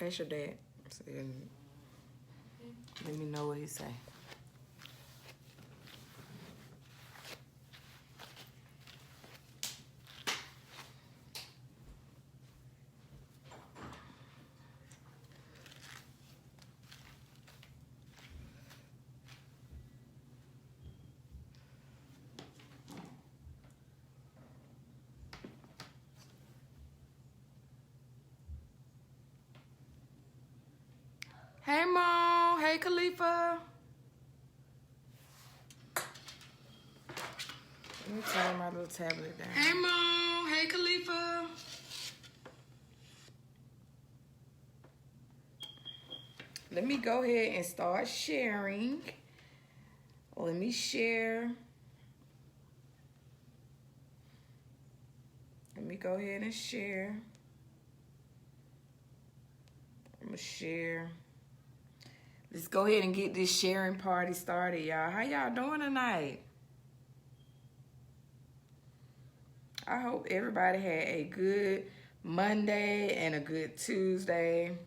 Ask your dad. Let me know what he say. Hey, Mom. Hey, Khalifa. Let me turn my little tablet down. Hey, Mom. Hey, Khalifa. Let me go ahead and start sharing. Let me share. Let me go ahead and share. I'm going to share. Let's go ahead and get this sharing party started, y'all. How y'all doing tonight? I hope everybody had a good Monday and a good Tuesday.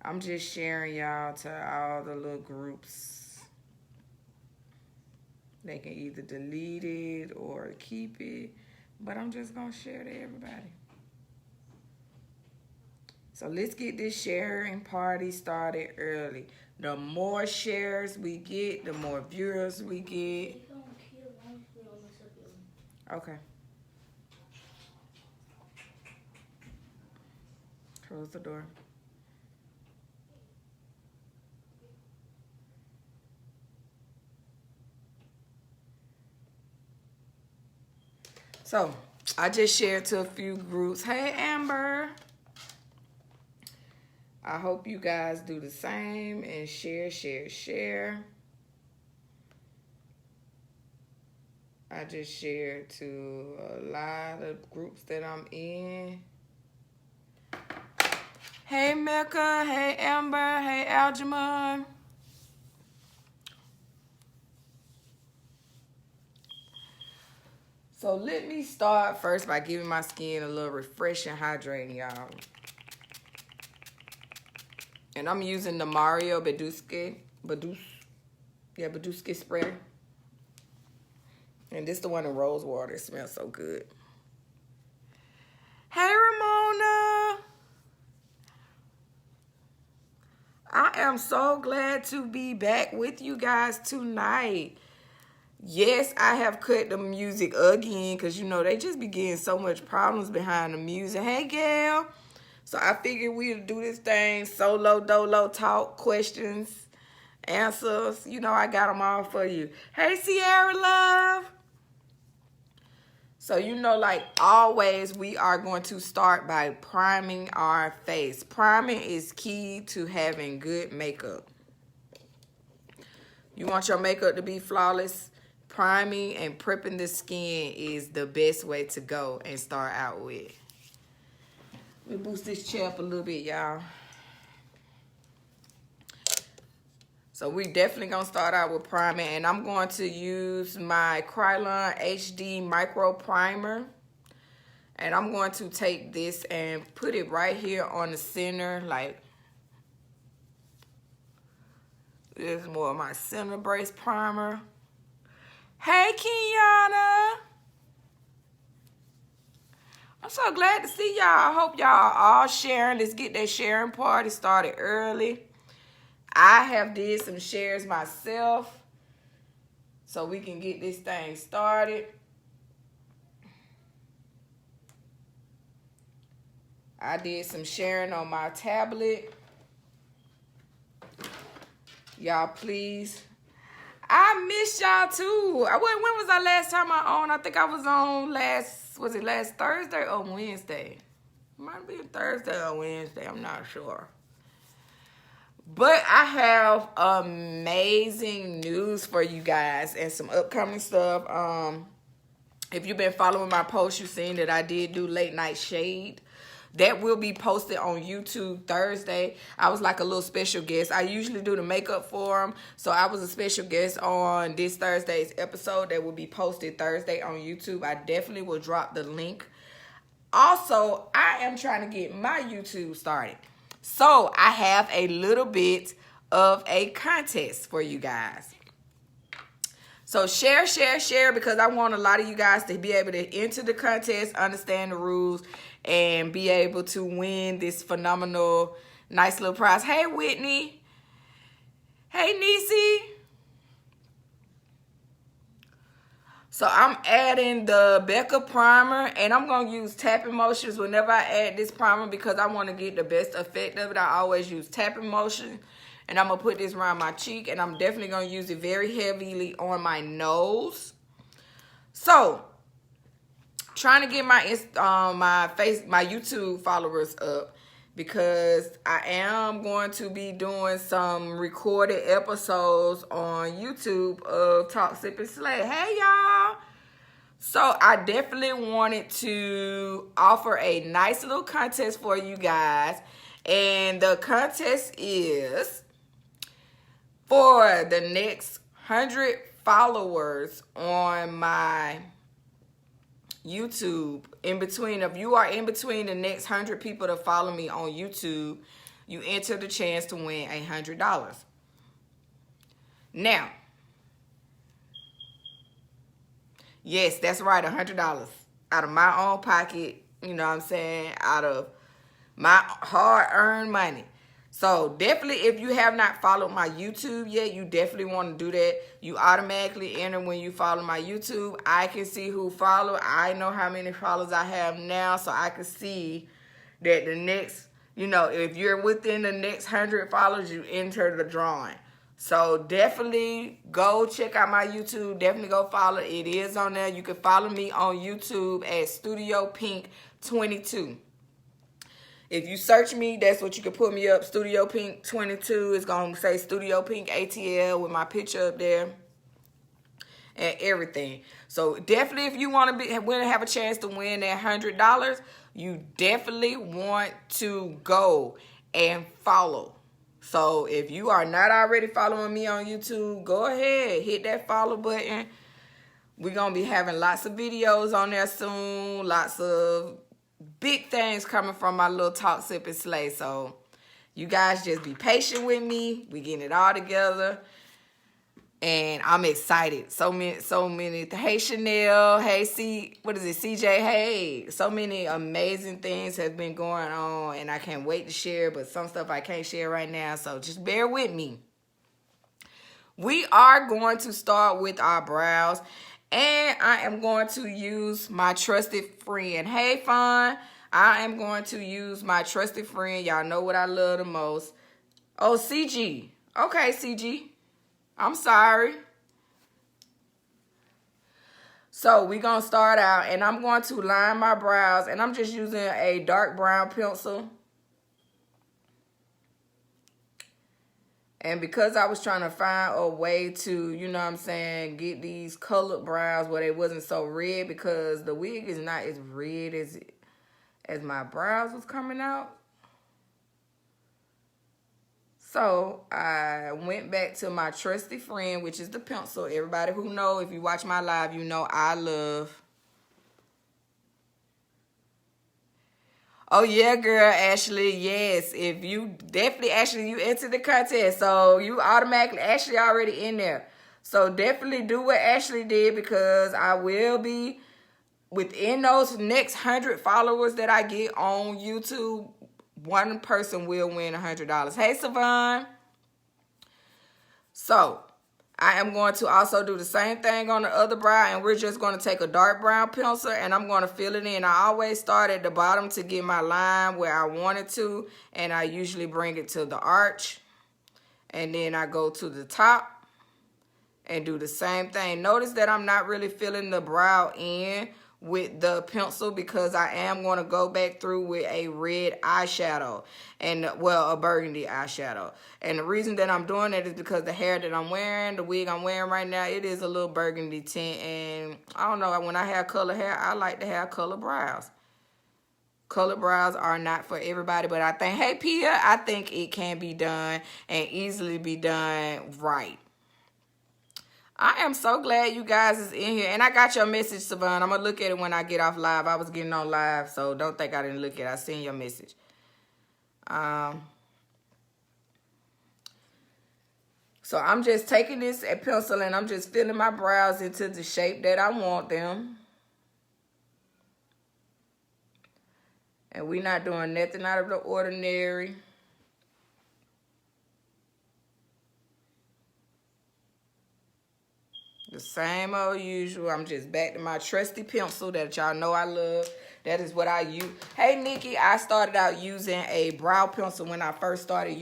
I'm just sharing y'all to all the little groups. They can either delete it or keep it, but I'm just going to share to everybody. So let's get this sharing party started early. The more shares we get, the more viewers we get. Okay. Close the door. So I just shared to a few groups. Hey, Amber. I hope you guys do the same and share. I just shared to a lot of groups that I'm in. Hey, Mecca. Hey, Amber. Hey, Aljamon. So let me start first by giving my skin a little refreshing hydrating, y'all. And I'm using the Mario Badusky spray. And this the one in rose water. It smells so good. Hey, Ramona. I am so glad to be back with you guys tonight. Yes, I have cut the music again because, you know, they just be getting so much problems behind the music. Hey, Gail. So I figured we'd do this thing solo, dolo, talk, questions, answers. You know, I got them all for you. Hey, Sierra Love. So, you know, like always, we are going to start by priming our face. Priming is key to having good makeup. You want your makeup to be flawless? Priming and prepping the skin is the best way to go and start out with. Let me boost this chair up a little bit, y'all. So we definitely gonna start out with priming, and I'm going to use my Krylon HD Micro Primer. And I'm going to take this and put it right here on the center, like this is more of my center base primer. Hey, Kiana. I'm so glad to see y'all. I hope y'all are all sharing. Let's get that sharing party started early. I have did some shares myself so we can get this thing started. I did some sharing on my tablet. Y'all, please. I miss y'all too. When was our last time I think I was on was it last Thursday or Wednesday? Might be Thursday or Wednesday, I'm not sure. But I have amazing news for you guys and some upcoming stuff. If you've been following my posts, you've seen that I did do Late Night Shade. That will be posted on YouTube Thursday. I was like a little special guest. I usually do the makeup for them. So I was a special guest on this Thursday's episode that will be posted Thursday on YouTube. I definitely will drop the link. Also, I am trying to get my YouTube started. So I have a little bit of a contest for you guys. So share, because I want a lot of you guys to be able to enter the contest, understand the rules, and be able to win this phenomenal, nice little prize. Hey, Whitney. Hey, Niecy. So I'm adding the Becca primer, and I'm going to use tapping motions whenever I add this primer because I want to get the best effect of it. I always use tapping motion, and I'm going to put this around my cheek, and I'm definitely going to use it very heavily on my nose. So, trying to get my YouTube followers up because I am going to be doing some recorded episodes on YouTube of Talk, Sip, and Slay. Hey, y'all. So I definitely wanted to offer a nice little contest for you guys. And the contest is for the next 100 followers on my YouTube. If you are in between the next 100 people to follow me on YouTube, you enter the chance to win $100. Now, yes, that's right, $100 out of my own pocket, you know what I'm saying, out of my hard-earned money. So definitely, if you have not followed my YouTube yet, you definitely want to do that. You automatically enter when you follow my YouTube. I can see who followed. I know how many followers I have now, so I can see that the next, if you're within the next 100 followers, you enter the drawing. So definitely go check out my YouTube. Definitely go follow. It is on there. You can follow me on YouTube at Studio Pink 22. If you search me, that's what you can put me up. Studio Pink 22. It's going to say Studio Pink ATL with my picture up there and everything. So definitely, if you want to have a chance to win that $100, you definitely want to go and follow. So if you are not already following me on YouTube, go ahead, hit that follow button. We're going to be having lots of videos on there soon, lots of big things coming from my little Talk, Sip, and Slay. So you guys just be patient with me. We getting it all together. And I'm excited. So many. Hey, Chanel. Hey, CJ. Hey. So many amazing things have been going on. And I can't wait to share. But some stuff I can't share right now. So just bear with me. We are going to start with our brows. And I am going to use my trusted friend. Hey, Fawn. I am going to use my trusted friend. Y'all know what I love the most. Oh, CG. Okay, CG. I'm sorry. So we're going to start out. And I'm going to line my brows. And I'm just using a dark brown pencil. And because I was trying to find a way to, get these colored brows where they wasn't so red, because the wig is not as red as my brows was coming out. So I went back to my trusty friend, which is the pencil. Everybody who know, if you watch my live, you know I love. Oh, yeah, girl, Ashley, yes. If you definitely, Ashley, you entered the contest. So you automatically, Ashley already in there. So definitely do what Ashley did, because I will be within those next 100 followers that I get on YouTube. One person will win $100. Hey, Savon. So I am going to also do the same thing on the other brow, and we're just going to take a dark brown pencil, and I'm going to fill it in. I always start at the bottom to get my line where I want it to, and I usually bring it to the arch, and then I go to the top and do the same thing. Notice that I'm not really filling the brow in with the pencil, because I am going to go back through with a red eyeshadow, and a burgundy eyeshadow. And the reason that I'm doing that is because the hair that I'm wearing, the wig I'm wearing right now, it is a little burgundy tint. And I don't know, when I have color hair, I like to have color brows. Color brows are not for everybody, but I think, hey, Pia, I think it can be done and easily be done right. I am so glad you guys is in here. And I got your message, Savon. I'm going to look at it when I get off live. I was getting on live, so don't think I didn't look at it. I seen your message. So I'm just taking this pencil and I'm just filling my brows into the shape that I want them. And we're not doing nothing out of the ordinary. The same old usual. I'm just back to my trusty pencil that y'all know I love. That is what I use. Hey, Nikki, I started out using a brow pencil when I first started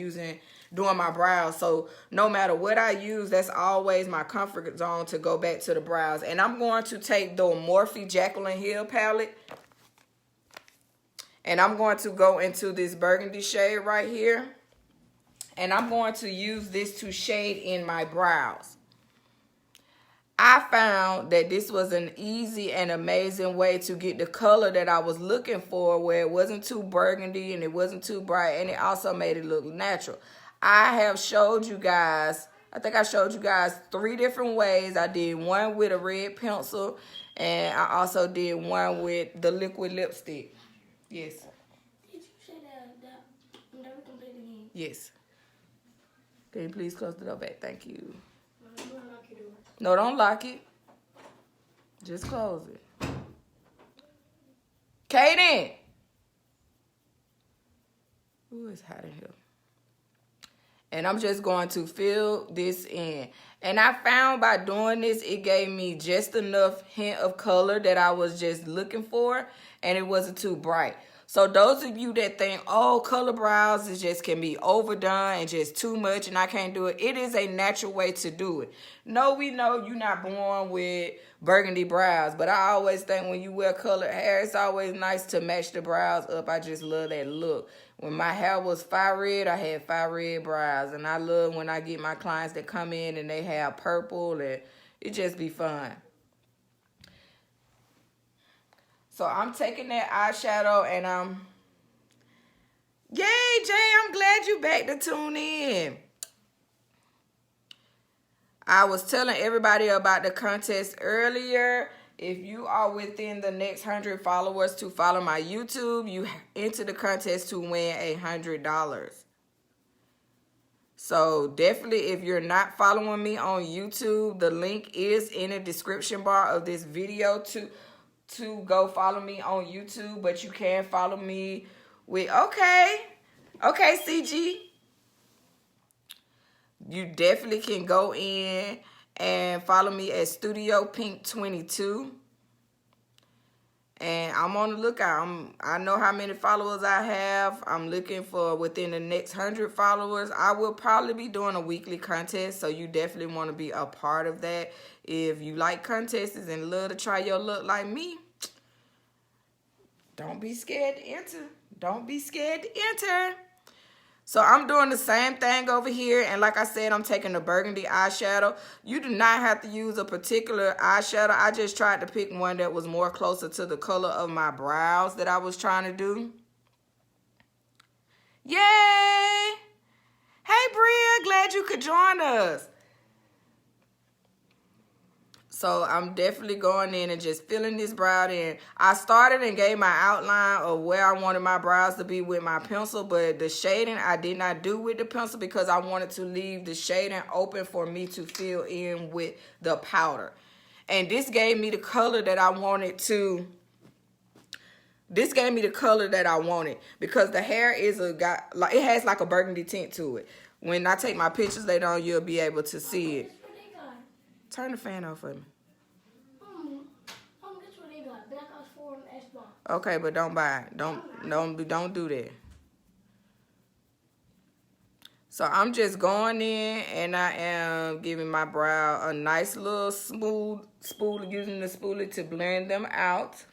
doing my brows. So no matter what I use, that's always my comfort zone to go back to the brows. And I'm going to take the Morphe Jaclyn Hill palette. And I'm going to go into this burgundy shade right here. And I'm going to use this to shade in my brows. I found that this was an easy and amazing way to get the color that I was looking for, where it wasn't too burgundy and it wasn't too bright, and it also made it look natural. I have showed you guys, I think I showed you guys 3 different ways. I did one with a red pencil, and I also did one with the liquid lipstick. Yes. Did you say that never complete again? Yes. Can you please close the door back? Thank you. Lock your door. No, don't lock it. Just close it. Kaden! Who is hot in here? And I'm just going to fill this in. And I found by doing this, it gave me just enough hint of color that I was just looking for. And it wasn't too bright. So those of you that think, oh, color brows is just can be overdone and just too much and I can't do it. It is a natural way to do it. No, we know you're not born with burgundy brows. But I always think when you wear colored hair, it's always nice to match the brows up. I just love that look. When my hair was fire red, I had fire red brows. And I love when I get my clients that come in and they have purple. And it just be fun. So I'm taking that eyeshadow and yay, Jay, I'm glad you back to tune in. I was telling everybody about the contest earlier. If you are within the next 100 followers to follow my YouTube, you enter the contest to win $100. So definitely, if you're not following me on YouTube, the link is in the description bar of this video to go follow me on YouTube, but you can follow me with, okay, CG. You definitely can go in and follow me at Studio Pink 22. And I'm on the lookout. I know how many followers I have. I'm looking for within the next 100 followers. I will probably be doing a weekly contest, so you definitely want to be a part of that. If you like contests and love to try your luck like me, don't be scared to enter. Don't be scared to enter. So I'm doing the same thing over here. And like I said, I'm taking the burgundy eyeshadow. You do not have to use a particular eyeshadow. I just tried to pick one that was more closer to the color of my brows that I was trying to do. Yay! Hey, Bria, glad you could join us. So I'm definitely going in and just filling this brow in. I started and gave my outline of where I wanted my brows to be with my pencil, but the shading I did not do with the pencil because I wanted to leave the shading open for me to fill in with the powder. And this gave me the color that I wanted to. This gave me the color that I wanted because the hair is it has like a burgundy tint to it. When I take my pictures later on, you'll be able to see it. Turn the fan off for me. That's what they got. Black Ops 4 and Xbox. Okay, but don't buy it. Don't do that. So I'm just going in and I am giving my brow a nice little smooth spoolie, using the spoolie to blend them out.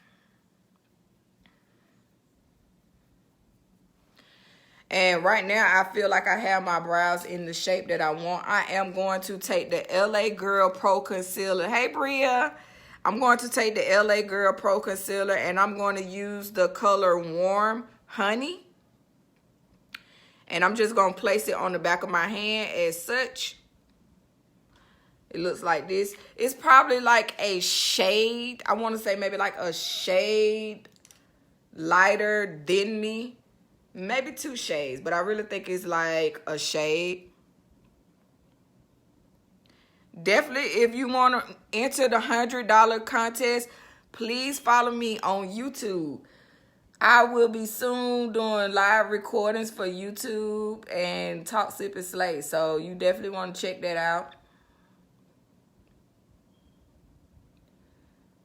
And right now, I feel like I have my brows in the shape that I want. I am going to take the LA Girl Pro Concealer. Hey, Bria. I'm going to take the LA Girl Pro Concealer, and I'm going to use the color Warm Honey. And I'm just going to place it on the back of my hand as such. It looks like this. It's probably like a shade. I want to say maybe like a shade lighter than me. Maybe 2 shades, but I really think it's like a shade. Definitely, if you want to enter the $100 contest, please follow me on YouTube. I will be soon doing live recordings for YouTube and Talk Sip and Slay. So you definitely want to check that out.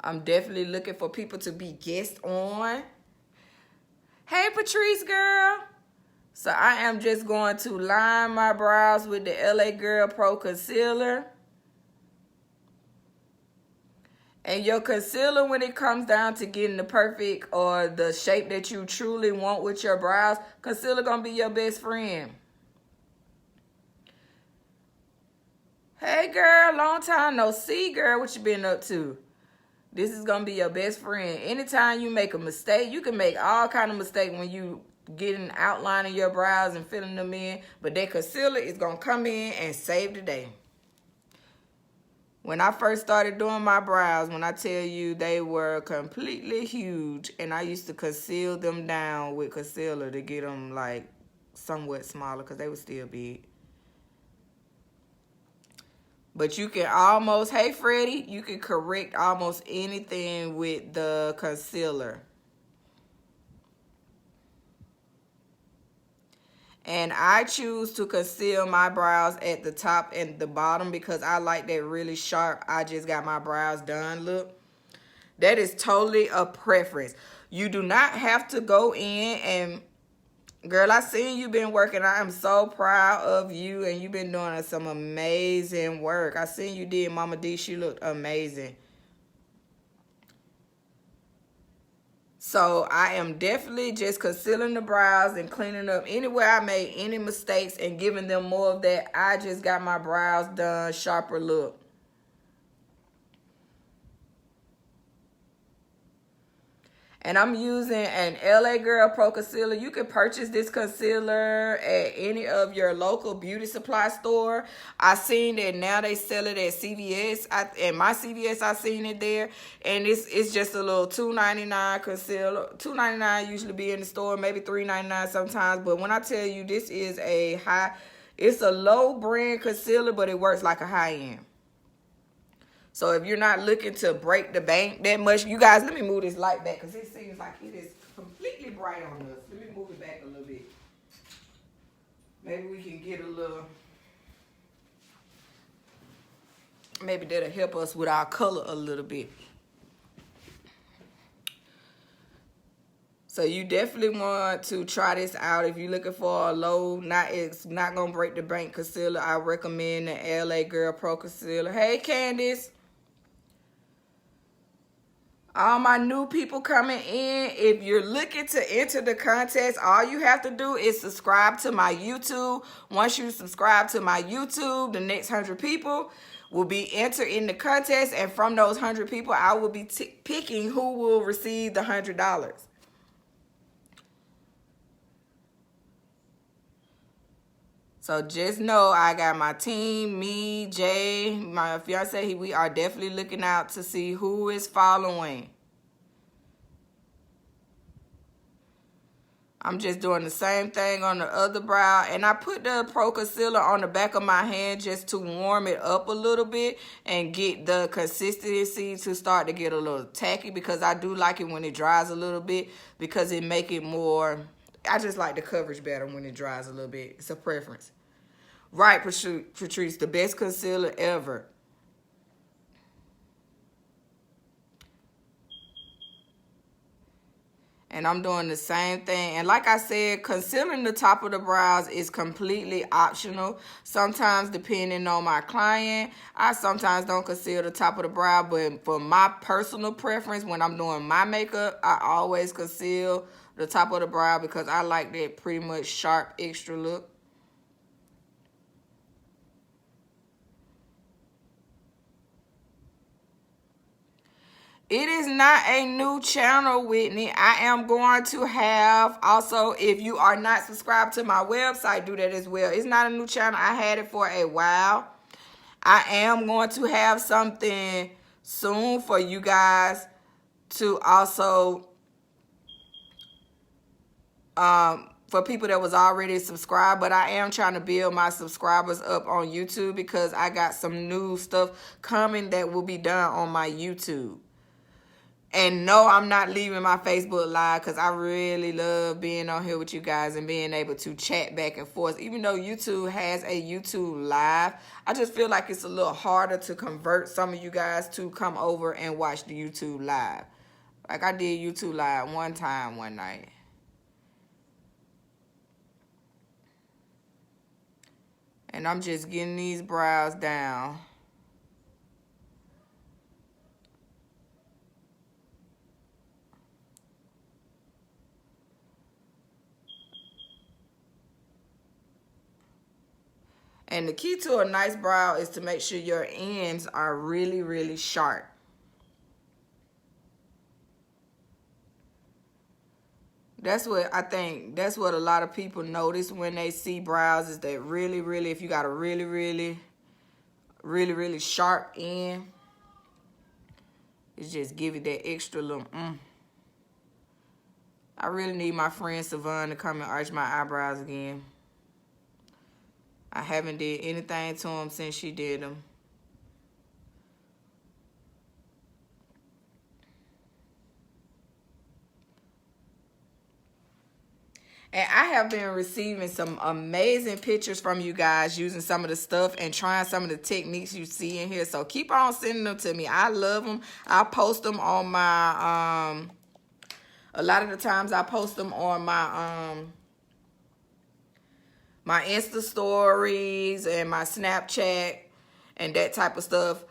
I'm definitely looking for people to be guests on. Hey, Patrice girl. So I am just going to line my brows with the LA Girl Pro Concealer. And your concealer, when it comes down to getting the perfect or the shape that you truly want with your brows, concealer gonna be your best friend. Hey girl, long time no see, girl. What you been up to? This is gonna be your best friend. Anytime you make a mistake, you can make all kind of mistakes when you getting outlining your brows and filling them in, but that concealer is gonna come in and save the day. When I first started doing my brows, when I tell you they were completely huge, and I used to conceal them down with concealer to get them like somewhat smaller because they were still big. But you can almost, hey Freddie, you can correct almost anything with the concealer. And I choose to conceal my brows at the top and the bottom because I like that really sharp, I just got my brows done look. That is totally a preference. You do not have to go in and, girl, I seen you been working. I am so proud of you, and you've been doing some amazing work. I seen you did Mama D. She looked amazing. So I am definitely just concealing the brows and cleaning up anywhere I made any mistakes and giving them more of that I just got my brows done sharper look. And I'm using an LA Girl Pro Concealer. You can purchase this concealer at any of your local beauty supply store. I seen that now they sell it at CVS. At my CVS, I seen it there. And it's just a little $2.99 concealer. $2.99 usually be in the store, maybe $3.99 sometimes. But when I tell you this is it's a low brand concealer, but it works like a high end. So if you're not looking to break the bank that much, you guys, let me move this light back because it seems like it is completely bright on us. Let me move it back a little bit. Maybe we can get a little, maybe that'll help us with our color a little bit. So you definitely want to try this out. If you're looking for a low, it's not going to break the bank concealer, I recommend the LA Girl Pro Concealer. Hey, Candace. All my new people coming in, if you're looking to enter the contest, all you have to do is subscribe to my YouTube. Once you subscribe to my YouTube, the next 100 people will be entered in the contest. And from those 100 people, I will be picking who will receive the $100. So just know I got my team, me, Jay, my fiance. We are definitely looking out to see who is following. I'm just doing the same thing on the other brow. And I put the Pro Concealer on the back of my hand just to warm it up a little bit and get the consistency to start to get a little tacky, because I do like it when it dries a little bit because it make it more, I just like the coverage better when it dries a little bit. It's a preference. Right, Patrice, the best concealer ever. And I'm doing the same thing. And like I said, concealing the top of the brows is completely optional. Sometimes, depending on my client, I sometimes don't conceal the top of the brow. But for my personal preference, when I'm doing my makeup, I always conceal the top of the brow because I like that pretty much sharp, extra look. It is not a new channel, Whitney. I am going to have, also, if you are not subscribed to my website, do that as well. It's not a new channel. I had it for a while. I am going to have something soon for you guys to also for people that was already subscribed, but I am trying to build my subscribers up on YouTube because I got some new stuff coming that will be done on my YouTube. And no, I'm not leaving my Facebook Live because I really love being on here with you guys and being able to chat back and forth. Even though YouTube has a YouTube Live, I just feel like it's a little harder to convert some of you guys to come over and watch the YouTube Live. Like I did YouTube Live one time one night. And I'm just getting these brows down. And the key to a nice brow is to make sure your ends are really, really sharp. That's what I think, that's what a lot of people notice when they see brows, is that really, really, if you got a really, really, really, really sharp end, it's just give it that extra little I really need my friend Savon to come and arch my eyebrows again. I haven't did anything to them since she did them. And I have been receiving some amazing pictures from you guys using some of the stuff and trying some of the techniques you see in here. So keep on sending them to me. I love them. I post them on my, a lot of the times I post them on my, my Insta stories and my Snapchat and that type of stuff.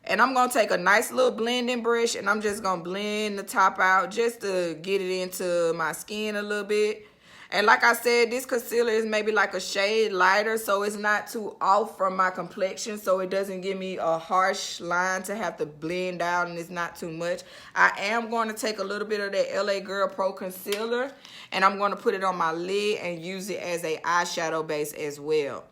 And I'm going to take a nice little blending brush and I'm just going to blend the top out just to get it into my skin a little bit. And like I said, this concealer is maybe like a shade lighter, so it's not too off from my complexion, so it doesn't give me a harsh line to have to blend out, and it's not too much. I am going to take a little bit of that LA Girl Pro Concealer, and I'm going to put it on my lid and use it as a eyeshadow base as well.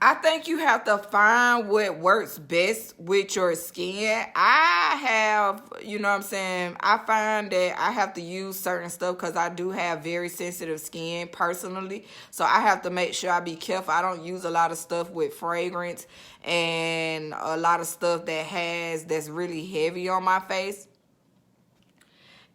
I think you have to find what works best with your skin. I have, you know what I'm saying, I find that I have to use certain stuff because I do have very sensitive skin personally. So I have to make sure I be careful. I don't use a lot of stuff with fragrance and a lot of stuff that's really heavy on my face.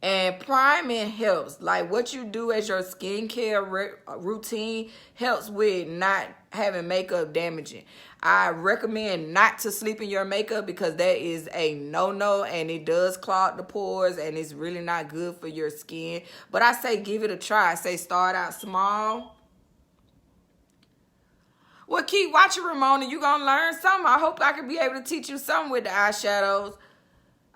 And priming helps. Like what you do as your skincare routine helps with not having makeup damaging. I recommend not to sleep in your makeup because that is a no-no and it does clog the pores and it's really not good for your skin. But I say give it a try. I say start out small. Well, keep watching, Ramona. You're going to learn something. I hope I can be able to teach you something with the eyeshadows.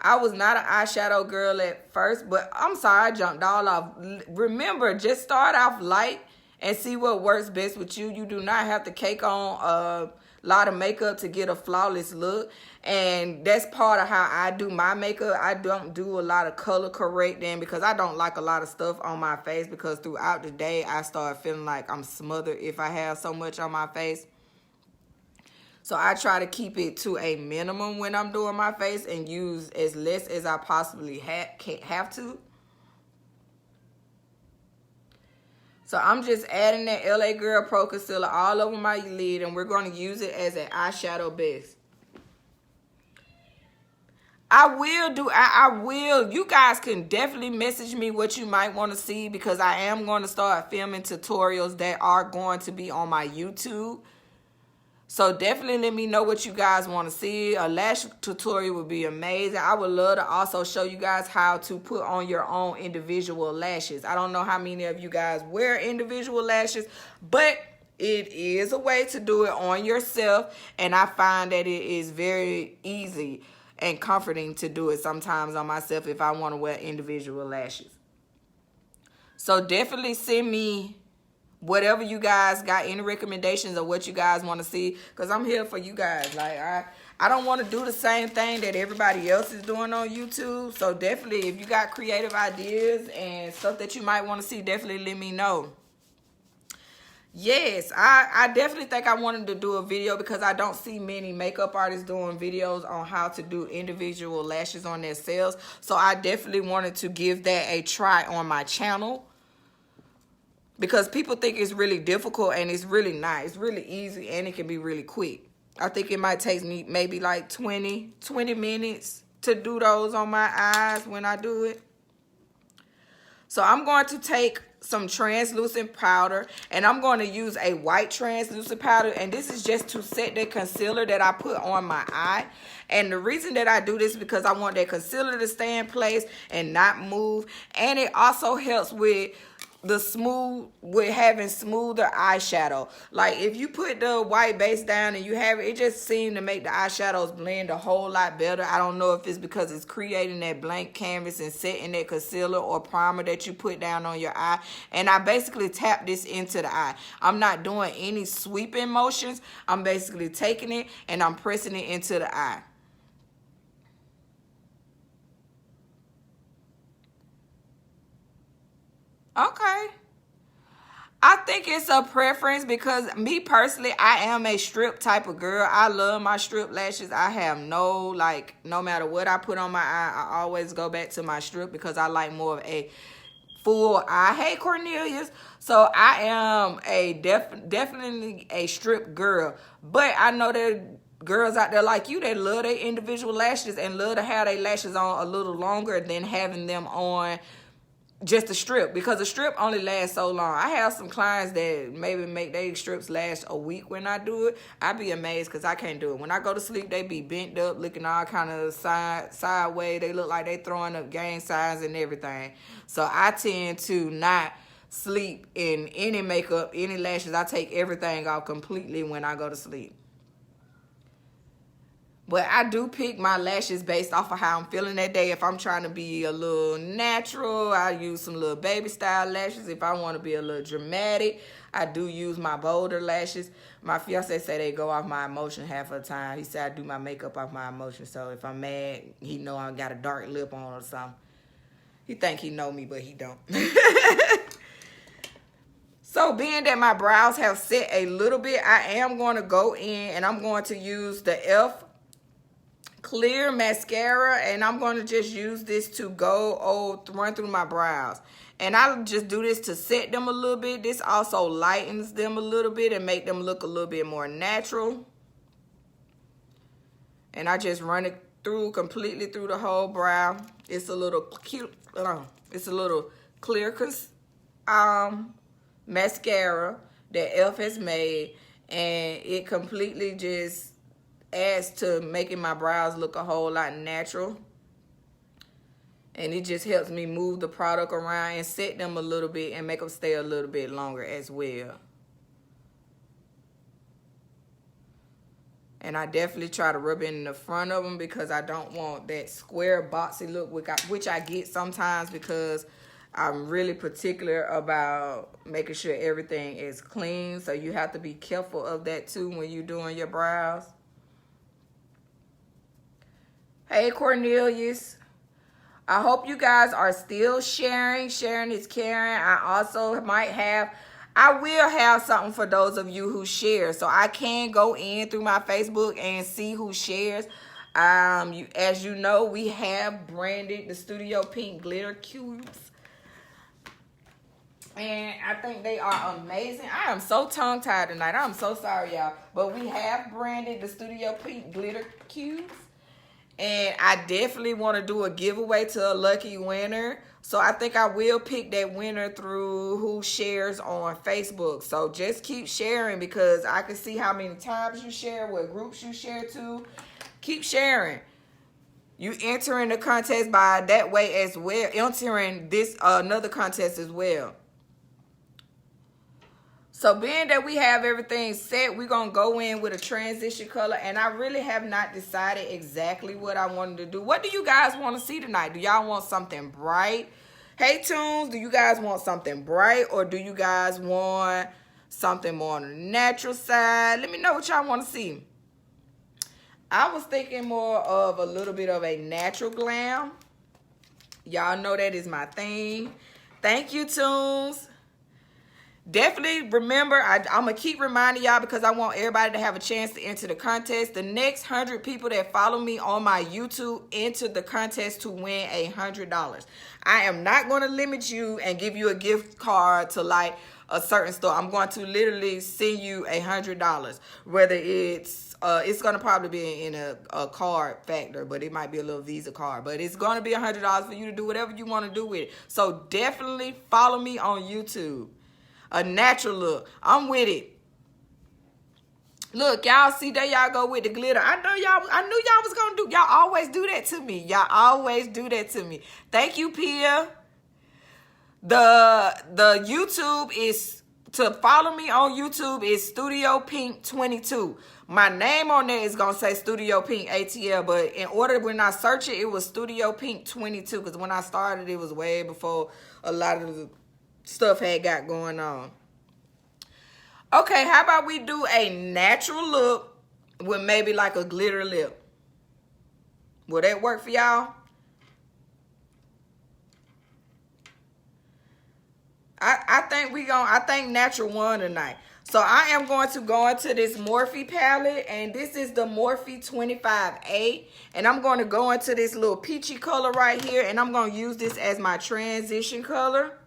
I was not an eyeshadow girl at first, but I'm sorry, I jumped all off. Remember, just start off light and see what works best with you. You do not have to cake on a lot of makeup to get a flawless look. And that's part of how I do my makeup. I don't do a lot of color correcting because I don't like a lot of stuff on my face, because throughout the day, I start feeling like I'm smothered if I have so much on my face. So I try to keep it to a minimum when I'm doing my face and use as less as I possibly have to. So I'm just adding that LA Girl Pro Concealer all over my lid, and we're going to use it as an eyeshadow base. I will. You guys can definitely message me what you might want to see, because I am going to start filming tutorials that are going to be on my YouTube. So definitely let me know what you guys want to see. A lash tutorial would be amazing. I would love to also show you guys how to put on your own individual lashes. I don't know how many of you guys wear individual lashes, but it is a way to do it on yourself. And I find that it is very easy and comforting to do it sometimes on myself if I want to wear individual lashes. So definitely send me whatever you guys got, any recommendations of what you guys want to see, because I'm here for you guys. Like I don't want to do the same thing that everybody else is doing on YouTube. So definitely, if you got creative ideas and stuff that you might want to see, definitely let me know. Yes, I definitely think I wanted to do a video because I don't see many makeup artists doing videos on how to do individual lashes on themselves. So I definitely wanted to give that a try on my channel. Because people think it's really difficult, and it's really not. It's really easy, and it can be really quick. I think it might take me maybe like 20 minutes to do those on my eyes when I do it. So I'm going to take some translucent powder, and I'm going to use a white translucent powder, and this is just to set the concealer that I put on my eye. And the reason that I do this is because I want that concealer to stay in place and not move, and it also helps with having smoother eyeshadow. Like if you put the white base down and you have it, it just seems to make the eyeshadows blend a whole lot better. I don't know if it's because it's creating that blank canvas and setting that concealer or primer that you put down on your eye. And I basically tap this into the eye. I'm not doing any sweeping motions. I'm basically taking it and I'm pressing it into the eye. Okay. I think it's a preference because me personally, I am a strip type of girl. I love my strip lashes. I have no matter what I put on my eye, I always go back to my strip because I like more of a full eye. Hey, Cornelius. So I am definitely a strip girl. But I know there girls out there like you that love their individual lashes and love to have their lashes on a little longer than having them on just a strip, because a strip only lasts so long. I have some clients that maybe make their strips last a week when I do it. I be amazed because I can't do it. When I go to sleep, they be bent up, looking all kind of sideways. They look like they throwing up gang signs and everything. So I tend to not sleep in any makeup, any lashes. I take everything off completely when I go to sleep. But I do pick my lashes based off of how I'm feeling that day. If I'm trying to be a little natural, I use some little baby style lashes. If I want to be a little dramatic, I do use my bolder lashes. My fiance say they go off my emotion half of the time. He said I do my makeup off my emotion. So if I'm mad, he know I got a dark lip on or something. He think he know me, but he don't. So being that my brows have set a little bit, I am going to go in and I'm going to use the e.l.f. clear mascara, and I'm going to just use this to run through my brows. And I'll just do this to set them a little bit. This also lightens them a little bit and make them look a little bit more natural. And I just run it through completely through the whole brow. It's a little cute. It's a little clear mascara that e.l.f. has made, and it completely just adds to making my brows look a whole lot natural. And it just helps me move the product around and set them a little bit and make them stay a little bit longer as well. And I definitely try to rub it in the front of them because I don't want that square boxy look, which I get sometimes because I'm really particular about making sure everything is clean. So you have to be careful of that too when you're doing your brows. Hey, Cornelius. I hope you guys are still sharing. Sharing is caring. I will have something for those of you who share. So I can go in through my Facebook and see who shares. As you know, we have branded the Studio Pink Glitter Cubes. And I think they are amazing. I am so tongue-tied tonight. I'm so sorry, y'all. But we have branded the Studio Pink Glitter Cubes. And I definitely want to do a giveaway to a lucky winner. So I think I will pick that winner through who shares on Facebook. So just keep sharing because I can see how many times you share, what groups you share to. Keep sharing. You entering the contest by that way as well. Entering this another contest as well. So being that we have everything set, we're going to go in with a transition color. And I really have not decided exactly what I wanted to do. What do you guys want to see tonight? Do y'all want something bright? Hey, Tunes, do you guys want something bright? Or do you guys want something more on the natural side? Let me know what y'all want to see. I was thinking more of a little bit of a natural glam. Y'all know that is my thing. Thank you, Tunes. Definitely remember, I'm going to keep reminding y'all because I want everybody to have a chance to enter the contest. The next 100 people that follow me on my YouTube enter the contest to win $100. I am not going to limit you and give you a gift card to like a certain store. I'm going to literally send you $100. Whether it's going to probably be in a card factor, but it might be a little Visa card. But it's going to be $100 for you to do whatever you want to do with it. So definitely follow me on YouTube. A natural look. I'm with it. Look, y'all see, there y'all go with the glitter. I knew y'all was gonna do. Y'all always do that to me. Y'all always do that to me. Thank you, Pia. The YouTube is, to follow me on YouTube is Studio Pink 22. My name on there is gonna say Studio Pink ATL, but in order, when I search it, it was Studio Pink 22, because when I started, it was way before a lot of the stuff had got going on. Okay, how about we do a natural look with maybe like a glitter lip? Will that work for y'all? I think natural won tonight. So I am going to go into this Morphe palette, and this is the Morphe 25A, and I'm going to go into this little peachy color right here, and I'm going to use this as my transition color.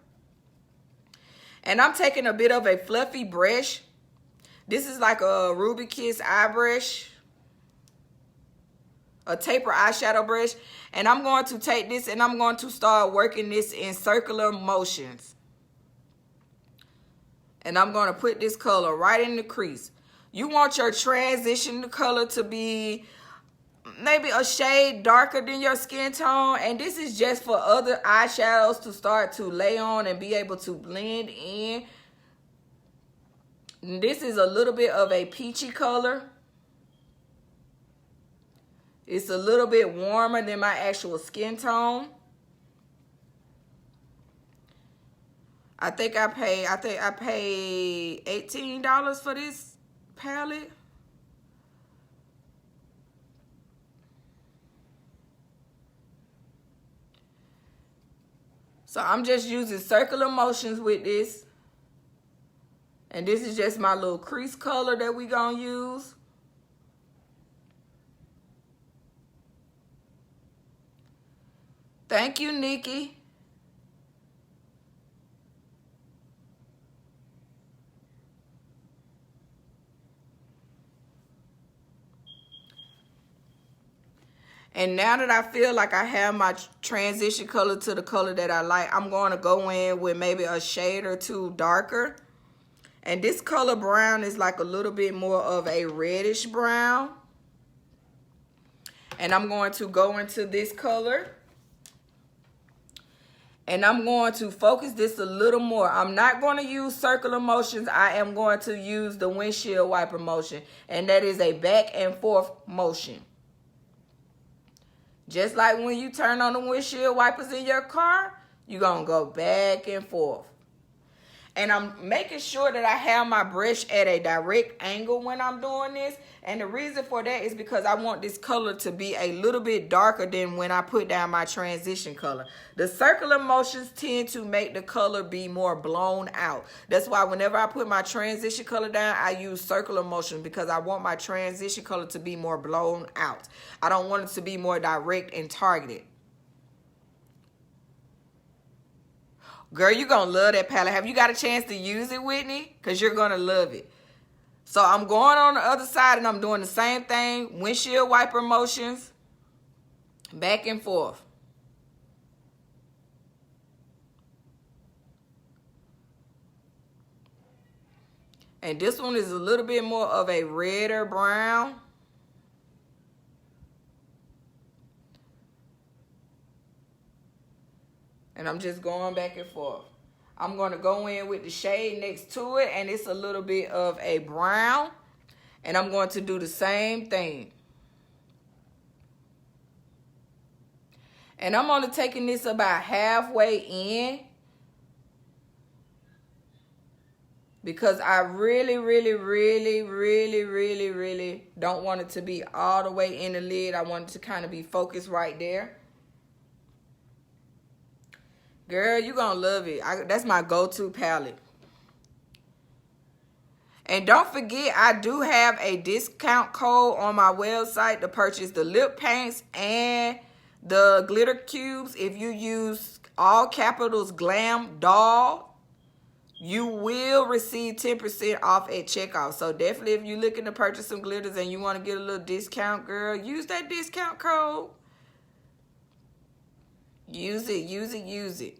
And I'm taking a bit of a fluffy brush. This is like a Ruby Kiss eye brush, a taper eyeshadow brush. And I'm going to take this and I'm going to start working this in circular motions. And I'm going to put this color right in the crease. You want your transition color to be maybe a shade darker than your skin tone, and this is just for other eyeshadows to start to lay on and be able to blend in. And this is a little bit of a peachy color. It's a little bit warmer than my actual skin tone. I think I paid $18 for this palette. So I'm just using circular motions with this. And this is just my little crease color that we gonna use. Thank you, Nikki. And now that I feel like I have my transition color to the color that I like, I'm going to go in with maybe a shade or two darker. And this color brown is like a little bit more of a reddish brown. And I'm going to go into this color. And I'm going to focus this a little more. I'm not going to use circular motions. I am going to use the windshield wiper motion. And that is a back and forth motion. Just like when you turn on the windshield wipers in your car, you're going to go back and forth. And I'm making sure that I have my brush at a direct angle when I'm doing this. And the reason for that is because I want this color to be a little bit darker than when I put down my transition color. The circular motions tend to make the color be more blown out. That's why whenever I put my transition color down, I use circular motion, because I want my transition color to be more blown out. I don't want it to be more direct and targeted. Girl, you're going to love that palette. Have you got a chance to use it, Whitney? Because you're going to love it. So I'm going on the other side and I'm doing the same thing. Windshield wiper motions. Back and forth. And this one is a little bit more of a redder brown. And I'm just going back and forth. I'm going to go in with the shade next to it, and it's a little bit of a brown. And I'm going to do the same thing. And I'm only taking this about halfway in, because I really don't want it to be all the way in the lid. I want it to kind of be focused right there. Girl, you're going to love it. That's my go-to palette. And don't forget, I do have a discount code on my website to purchase the lip paints and the glitter cubes. If you use all capitals glam doll, you will receive 10% off at checkout. So definitely if you're looking to purchase some glitters and you want to get a little discount, girl, use that discount code. Use it, use it, use it.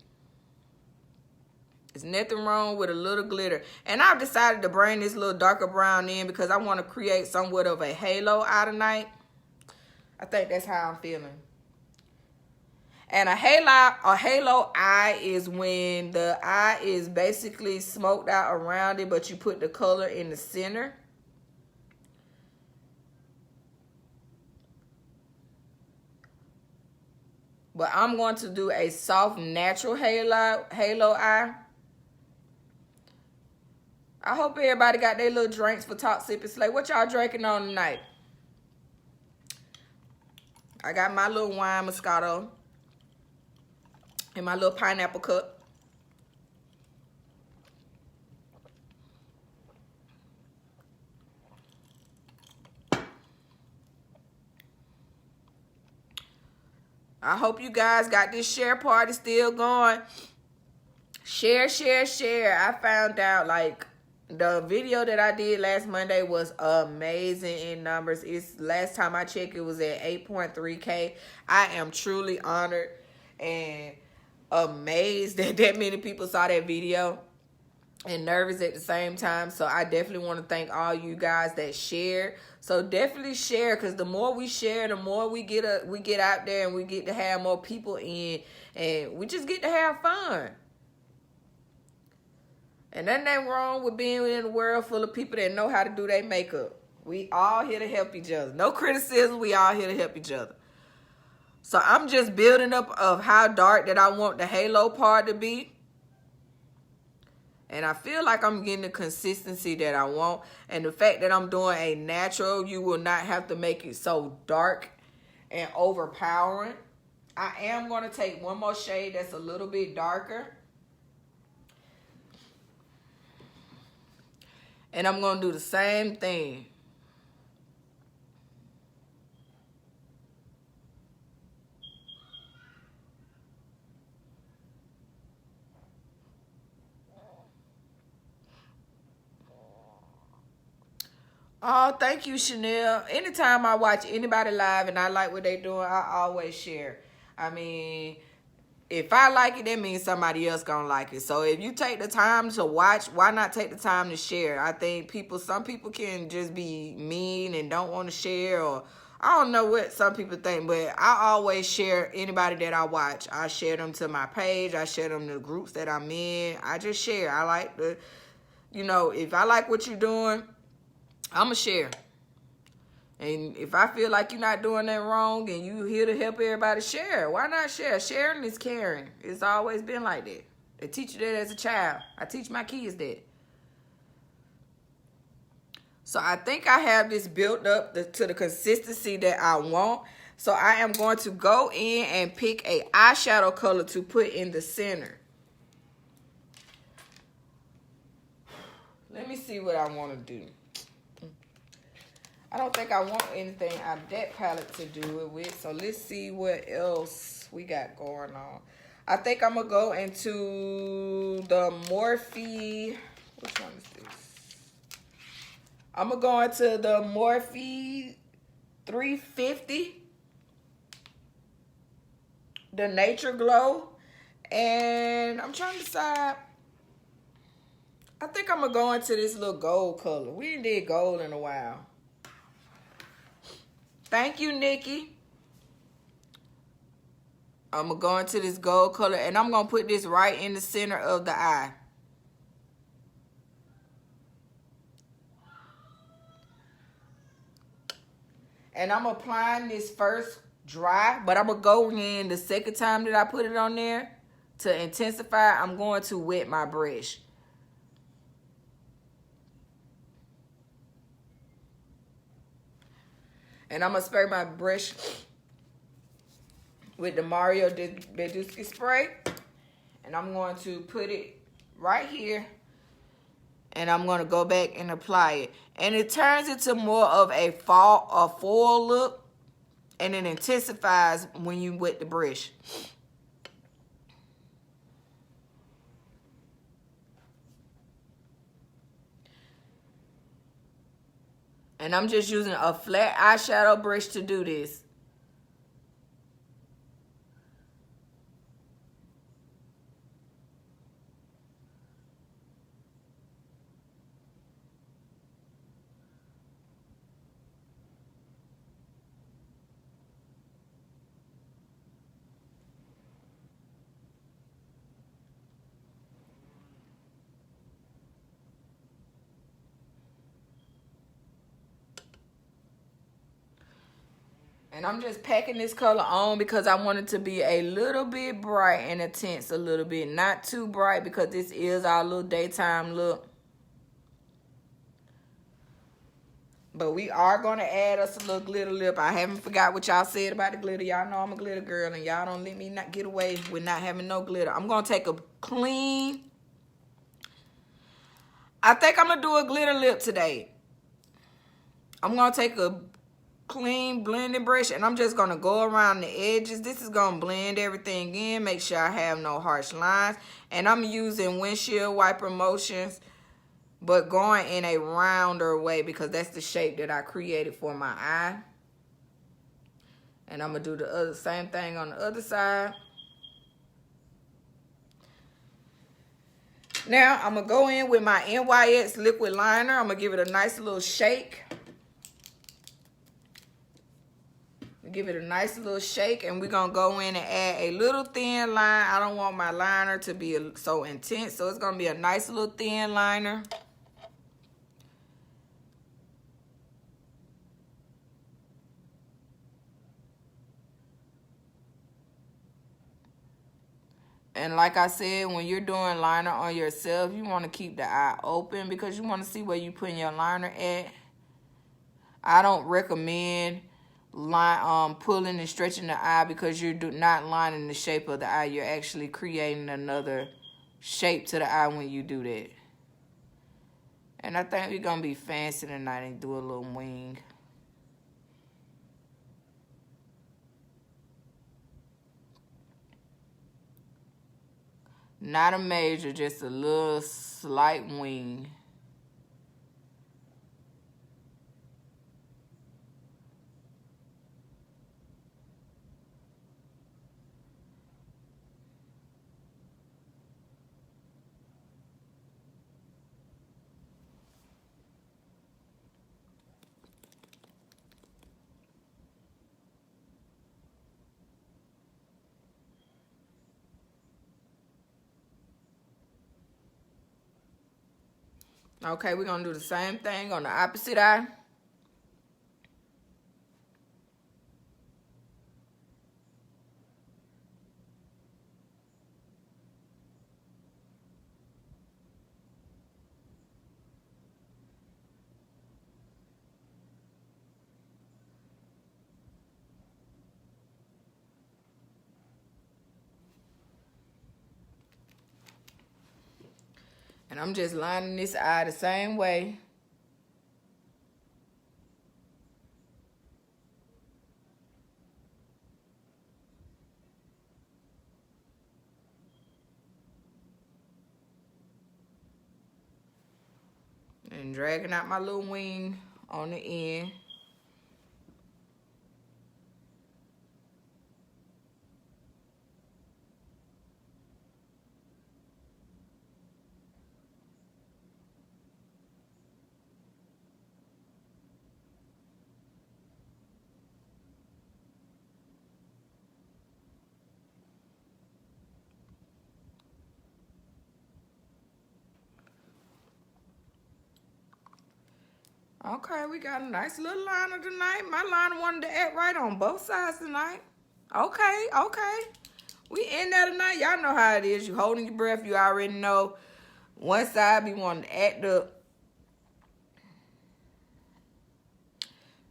There's nothing wrong with a little glitter. And I've decided to bring this little darker brown in because I want to create somewhat of a halo eye tonight. I think that's how I'm feeling. And a halo eye is when the eye is basically smoked out around it, but you put the color in the center. But I'm going to do a soft, natural halo eye. I hope everybody got their little drinks for Talk Sip and Slay. What y'all drinking on tonight? I got my little wine Moscato in my little pineapple cup. I hope you guys got this share party still going. Share, share, share. I found out like the video that I did last Monday was amazing in numbers. It's last time I checked, it was at 8.3K. I am truly honored and amazed that that many people saw that video and nervous at the same time. So I definitely want to thank all you guys that share. So definitely share, because the more we share, the more we get out there and we get to have more people in, and we just get to have fun. And nothing ain't wrong with being in a world full of people that know how to do their makeup. We all here to help each other. No criticism. We all here to help each other. So I'm just building up of how dark that I want the halo part to be. And I feel like I'm getting the consistency that I want. And the fact that I'm doing a natural, you will not have to make it so dark and overpowering. I am going to take one more shade that's a little bit darker. And I'm going to do the same thing. Oh, thank you, Chanel. Anytime I watch anybody live and I like what they doing, I always share. I mean, if I like it, that means somebody else gonna like it. So if you take the time to watch, why not take the time to share? I think some people can just be mean and don't want to share, or I don't know what some people think, but I always share anybody that I watch. I share them to my page. I share them to the groups that I'm in. I just share. I like the, if I like what you're doing, I'm going to share. And if I feel like you're not doing that wrong and you here to help everybody, share. Why not share? Sharing is caring. It's always been like that. They teach you that as a child. I teach my kids that. So I think I have this built up to the consistency that I want. So I am going to go in and pick a eyeshadow color to put in the center. Let me see what I want to do. I don't think I want anything out of that palette to do it with. So let's see what else we got going on. I think I'm going to go into the Morphe. Which one is this? I'm going to go into the Morphe 350. The Nature Glow. And I'm trying to decide. I think I'm going to go into this little gold color. We ain't did gold in a while. Thank you, Nikki. I'm going to go into this gold color, and I'm going to put this right in the center of the eye. And I'm applying this first dry, but I'm going to go in the second time that I put it on there to intensify. I'm going to wet my brush. And I'm going to spray my brush with the Mario Badescu spray. And I'm going to put it right here. And I'm going to go back and apply it. And it turns into more of a full look. And it intensifies when you wet the brush. And I'm just using a flat eyeshadow brush to do this. And I'm just packing this color on because I want it to be a little bit bright and intense a little bit. Not too bright because this is our little daytime look. But we are going to add us a little glitter lip. I haven't forgot what y'all said about the glitter. Y'all know I'm a glitter girl and y'all don't let me not get away with not having no glitter. I'm going to take a clean... I think I'm going to do a glitter lip today. I'm going to take a clean blending brush and I'm just going to go around the edges. This is going to blend everything in. Make sure I have no harsh lines. And I'm using windshield wiper motions, but going in a rounder way because that's the shape that I created for my eye. And I'm going to do the same thing on the other side. Now, I'm going to go in with my NYX liquid liner. I'm going to give it a nice little shake. Give it a nice little shake. And we're going to go in and add a little thin line. I don't want my liner to be so intense. So it's going to be a nice little thin liner. And like I said, when you're doing liner on yourself, you want to keep the eye open because you want to see where you're putting your liner at. I don't recommend pulling and stretching the eye because you're not lining the shape of the eye. You're actually creating another shape to the eye when you do that. And I think we're going to be fancy tonight and do a little wing. Not a major, just a little slight wing. Okay, we're going to do the same thing on the opposite eye. And I'm just lining this eye the same way. And dragging out my little wing on the end. Okay, we got a nice little liner tonight. My liner wanted to act right on both sides tonight. Okay, okay. We in there tonight. Y'all know how it is. You holding your breath. You already know. One side be wanting to act up.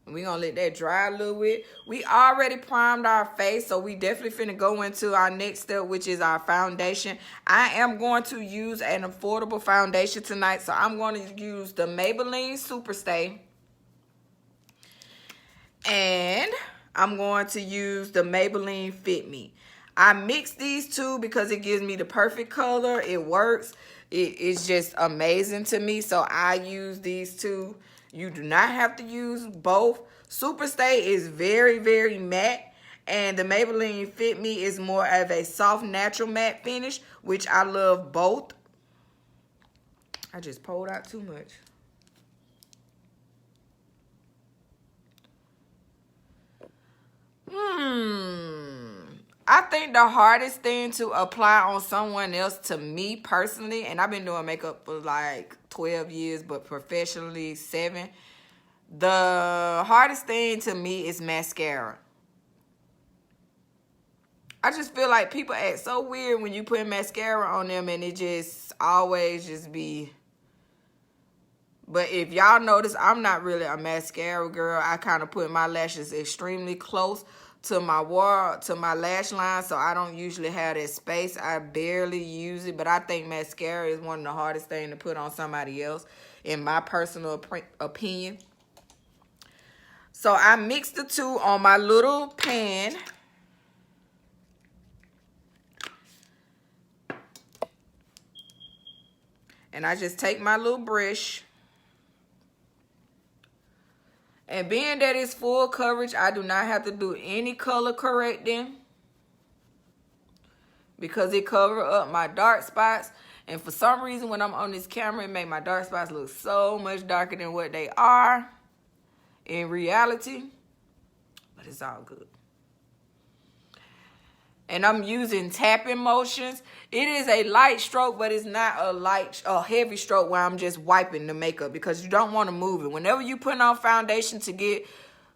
We're going to let that dry a little bit. We already primed our face, so we definitely finna go into our next step, which is our foundation. I am going to use an affordable foundation tonight, so I'm going to use the Maybelline Superstay. And I'm going to use the Maybelline Fit Me. I mix these two because it gives me the perfect color. It works. It's just amazing to me, so I use these two. You do not have to use both. Superstay is very, very matte. And the Maybelline Fit Me is more of a soft, natural matte finish, which I love both. I just pulled out too much. I think the hardest thing to apply on someone else, to me personally, and I've been doing makeup for like 12 years, but professionally 7. The hardest thing to me is mascara. I just feel like people act so weird when you put mascara on them, and it just always just be. But if y'all notice, I'm not really a mascara girl. I kind of put my lashes extremely close to my lash line, so I don't usually have that space. I barely use it, but I think mascara is one of the hardest things to put on somebody else, in my personal opinion. So I mixed the two on my little pan. And I just take my little brush. And being that it's full coverage, I do not have to do any color correcting, because it covers up my dark spots. And for some reason, when I'm on this camera, it makes my dark spots look so much darker than what they are in reality. But it's all good. And I'm using tapping motions. It is a light stroke, but it's not a heavy stroke where I'm just wiping the makeup, because you don't want to move it. Whenever you put on foundation to get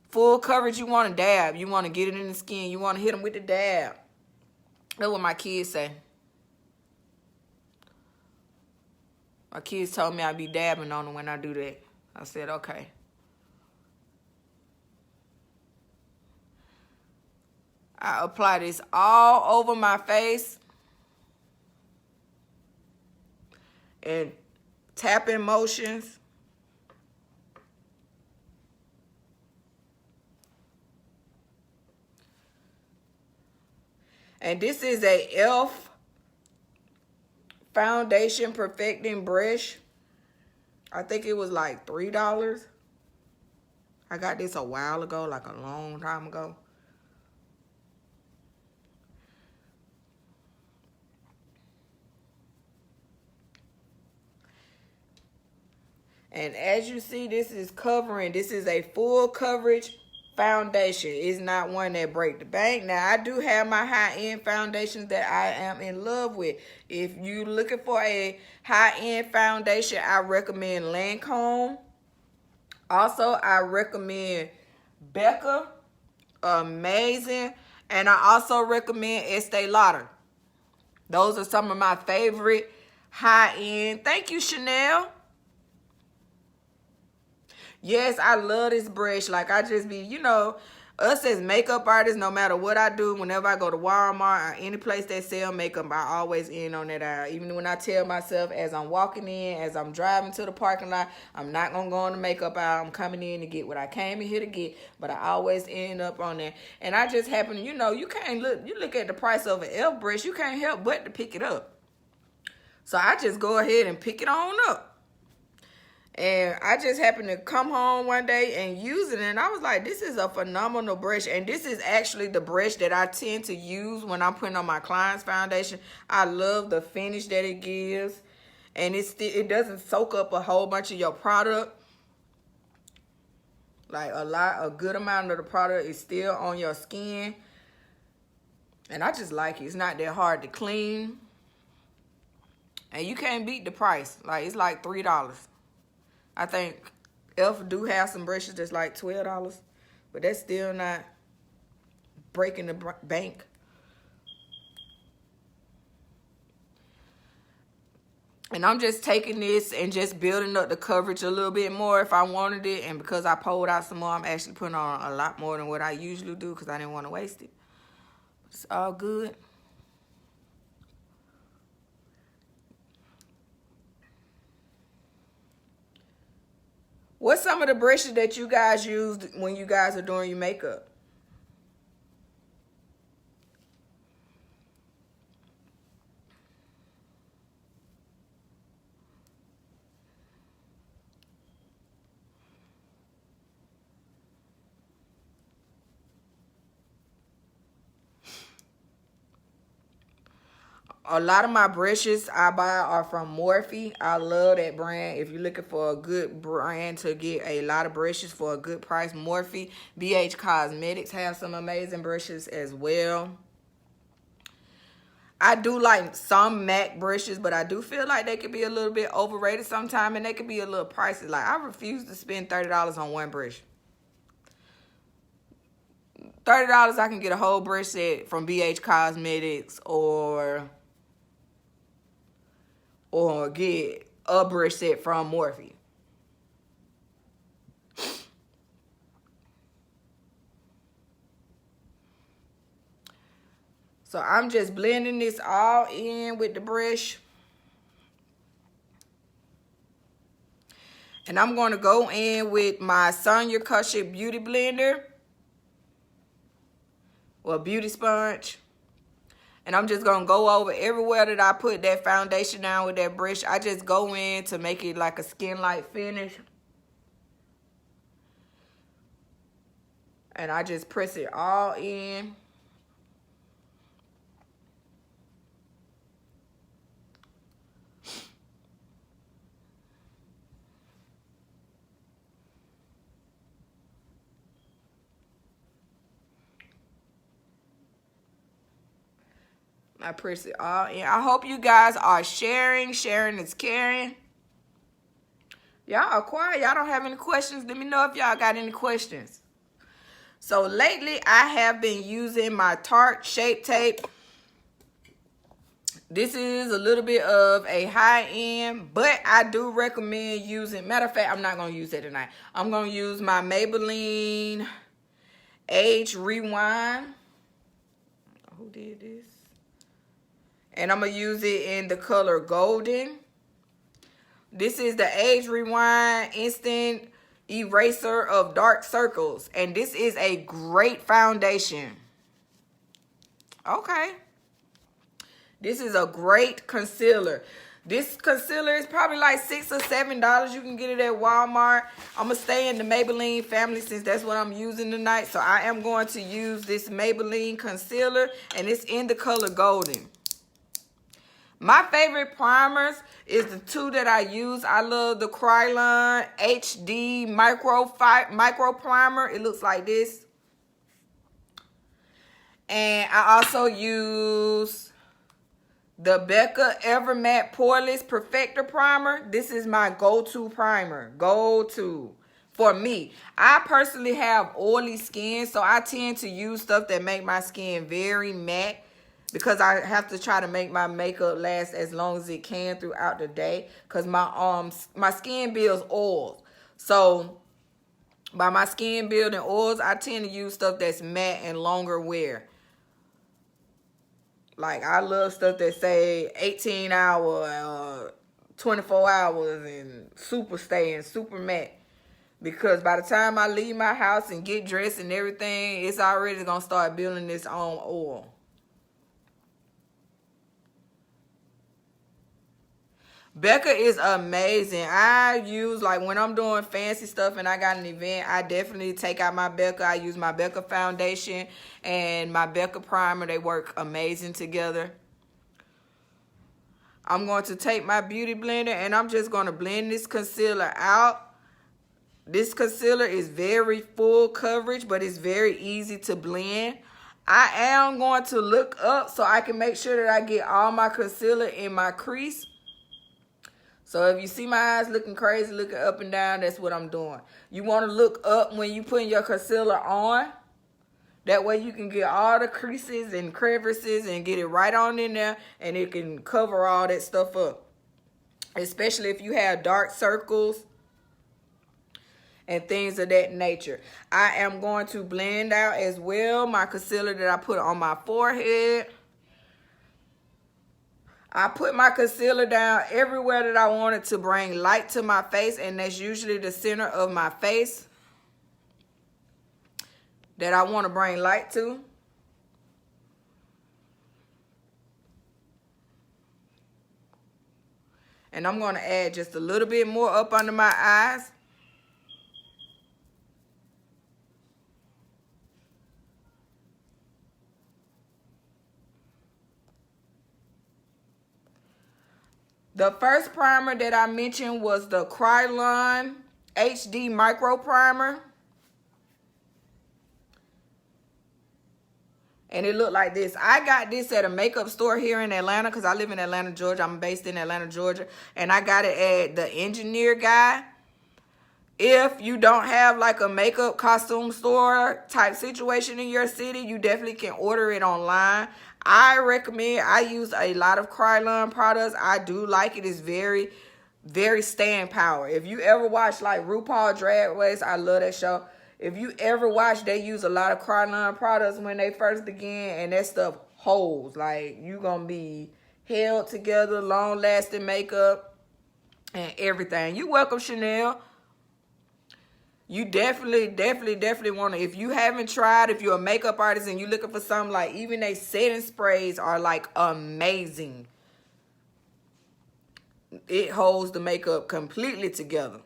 full coverage, you want to dab. You want to get it in the skin. You want to hit them with the dab. That's what my kids say. My kids told me I'd be dabbing on them when I do that. I said, okay. I apply this all over my face. And tapping motions. And this is a e.l.f. foundation perfecting brush. I think it was like $3. I got this a while ago, like a long time ago. And as you see, this is covering. This is a full coverage foundation. It's not one that break the bank. Now, I do have my high-end foundations that I am in love with. If you're looking for a high-end foundation, I recommend Lancome. Also, I recommend Becca. Amazing. And I also recommend Estee Lauder. Those are some of my favorite high-end. Thank you, Chanel. Yes, I love this brush. Like, I just be, you know, us as makeup artists, no matter what I do, whenever I go to Walmart or any place that sell makeup, I always end on that aisle. Even when I tell myself as I'm walking in, as I'm driving to the parking lot, I'm not going to go on the makeup aisle. I'm coming in to get what I came in here to get, but I always end up on there. And I just happen, you know, you look at the price of an e.l.f. brush, you can't help but to pick it up. So I just go ahead and pick it on up. And I just happened to come home one day and use it. And I was like, this is a phenomenal brush. And this is actually the brush that I tend to use when I'm putting on my client's foundation. I love the finish that it gives. And it doesn't soak up a whole bunch of your product. Like a good amount of the product is still on your skin. And I just like it. It's not that hard to clean. And you can't beat the price. Like, it's like $3. I think e.l.f. do have some brushes that's like $12, but that's still not breaking the bank. And I'm just taking this and just building up the coverage a little bit more if I wanted it. And because I pulled out some more, I'm actually putting on a lot more than what I usually do because I didn't want to waste it. It's all good. What's some of the brushes that you guys use when you guys are doing your makeup? A lot of my brushes I buy are from Morphe. I love that brand. If you're looking for a good brand to get a lot of brushes for a good price, Morphe. BH Cosmetics have some amazing brushes as well. I do like some MAC brushes, but I do feel like they could be a little bit overrated sometimes, and they could be a little pricey. Like, I refuse to spend $30 on one brush. $30, I can get a whole brush set from BH Cosmetics or get a brush set from Morphe. So I'm just blending this all in with the brush. And I'm going to go in with my Sonia Kashuk Beauty Blender. Or Beauty Sponge. And I'm just going to go over everywhere that I put that foundation down with that brush. I just go in to make it like a skin-like finish. And I just press it all in. I press it all in. I hope you guys are sharing. Sharing is caring. Y'all are quiet. Y'all don't have any questions. Let me know if y'all got any questions. So lately, I have been using my Tarte Shape Tape. This is a little bit of a high end, but I do recommend using, matter of fact, I'm not going to use it tonight. I'm going to use my Maybelline Age Rewind. Who did this? And I'm going to use it in the color Golden. This is the Age Rewind Instant Eraser of Dark Circles. And this is a great foundation. Okay. This is a great concealer. This concealer is probably like $6 or $7. You can get it at Walmart. I'm going to stay in the Maybelline family since that's what I'm using tonight. So I am going to use this Maybelline concealer. And it's in the color Golden. My favorite primers is the two that I use. I love the Krylon HD Micro Primer. It looks like this. And I also use the Becca Evermatte Poreless Perfector Primer. This is my go-to primer. Go-to. For me. I personally have oily skin, so I tend to use stuff that make my skin very matte. Because I have to try to make my makeup last as long as it can throughout the day. Because my skin builds oils. So, by my skin building oils, I tend to use stuff that's matte and longer wear. Like, I love stuff that say 18 hour, 24 hours, and super stay and super matte. Because by the time I leave my house and get dressed and everything, it's already going to start building its own oil. Becca is amazing. I use, like, when I'm doing fancy stuff and I got an event, I definitely take out my Becca. I use my Becca foundation and my Becca primer. They work amazing together. I'm going to take my beauty blender and I'm just going to blend this concealer out. This concealer is very full coverage, but it's very easy to blend. I am going to look up so I can make sure that I get all my concealer in my crease. So if you see my eyes looking crazy, looking up and down, that's what I'm doing. You want to look up when you putting your concealer on. That way you can get all the creases and crevices and get it right on in there, and it can cover all that stuff up. especially if you have dark circles and things of that nature. I am going to blend out as well my concealer that I put on my forehead. I put my concealer down everywhere that I wanted to bring light to my face, and that's usually the center of my face that I want to bring light to. And I'm going to add just a little bit more up under my eyes. The first primer that I mentioned was the Krylon HD Micro Primer. And it looked like this. I got this at a makeup store here in Atlanta because I live in Atlanta, Georgia. I'm based in Atlanta, Georgia. And I got it at the Engineer Guy. If you don't have like a makeup costume store type situation in your city, you definitely can order it online. I recommend, I use a lot of Krylon products. I do like it. It's very, very staying power. If you ever watch like RuPaul Drag Race, I love that show. If you ever watch, they use a lot of Krylon products when they first begin, and that stuff holds. Like, you gonna be held together, long lasting makeup and everything. You welcome, Chanel. You definitely want to, if you haven't tried, if you're a makeup artist and you're looking for something, like even they setting sprays are like amazing. It holds the makeup completely together.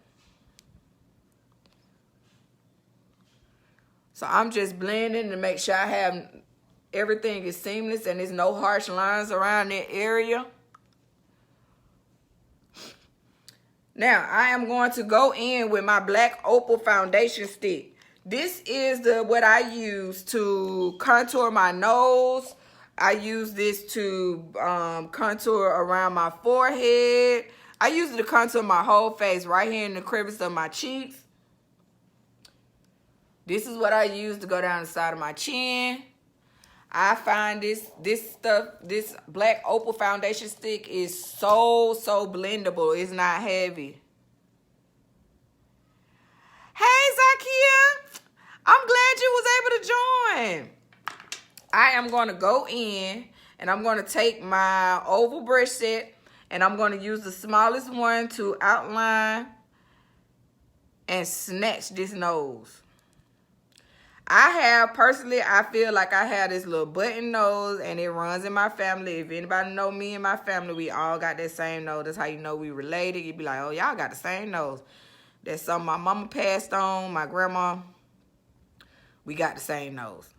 So I'm just blending to make sure I have everything is seamless and there's no harsh lines around that area. Now, I am going to go in with my Black Opal foundation stick. This is what I use to contour my nose. I use this to contour around my forehead. I use it to contour my whole face, right here in the crevice of my cheeks. This is what I use to go down the side of my chin. I find this Black Opal foundation stick is so blendable. It's not heavy. Hey, Zakia. I'm glad you was able to join. I am going to go in and I'm going to take my oval brush set and I'm going to use the smallest one to outline and snatch this nose. I feel like I have this little button nose and it runs in my family. If anybody know me and my family, we all got that same nose. That's how you know we related. You be like, oh, y'all got the same nose. That's something my mama passed on, my grandma. We got the same nose.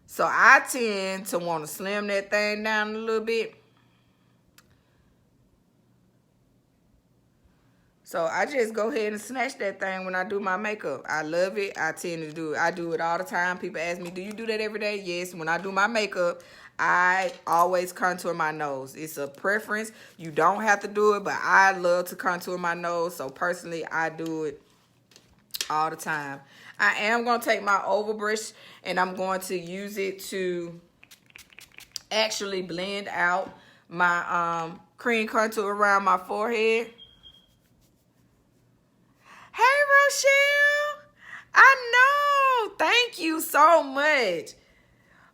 So I tend to want to slim that thing down a little bit. So I just go ahead and snatch that thing when I do my makeup. I love it. I tend to do it. I do it all the time. People ask me, do you do that every day? Yes. When I do my makeup, I always contour my nose. It's a preference. You don't have to do it, but I love to contour my nose. So personally, I do it all the time. I am going to take my oval brush and I'm going to use it to actually blend out my cream contour around my forehead. Hey, Rochelle. I know. Thank you so much.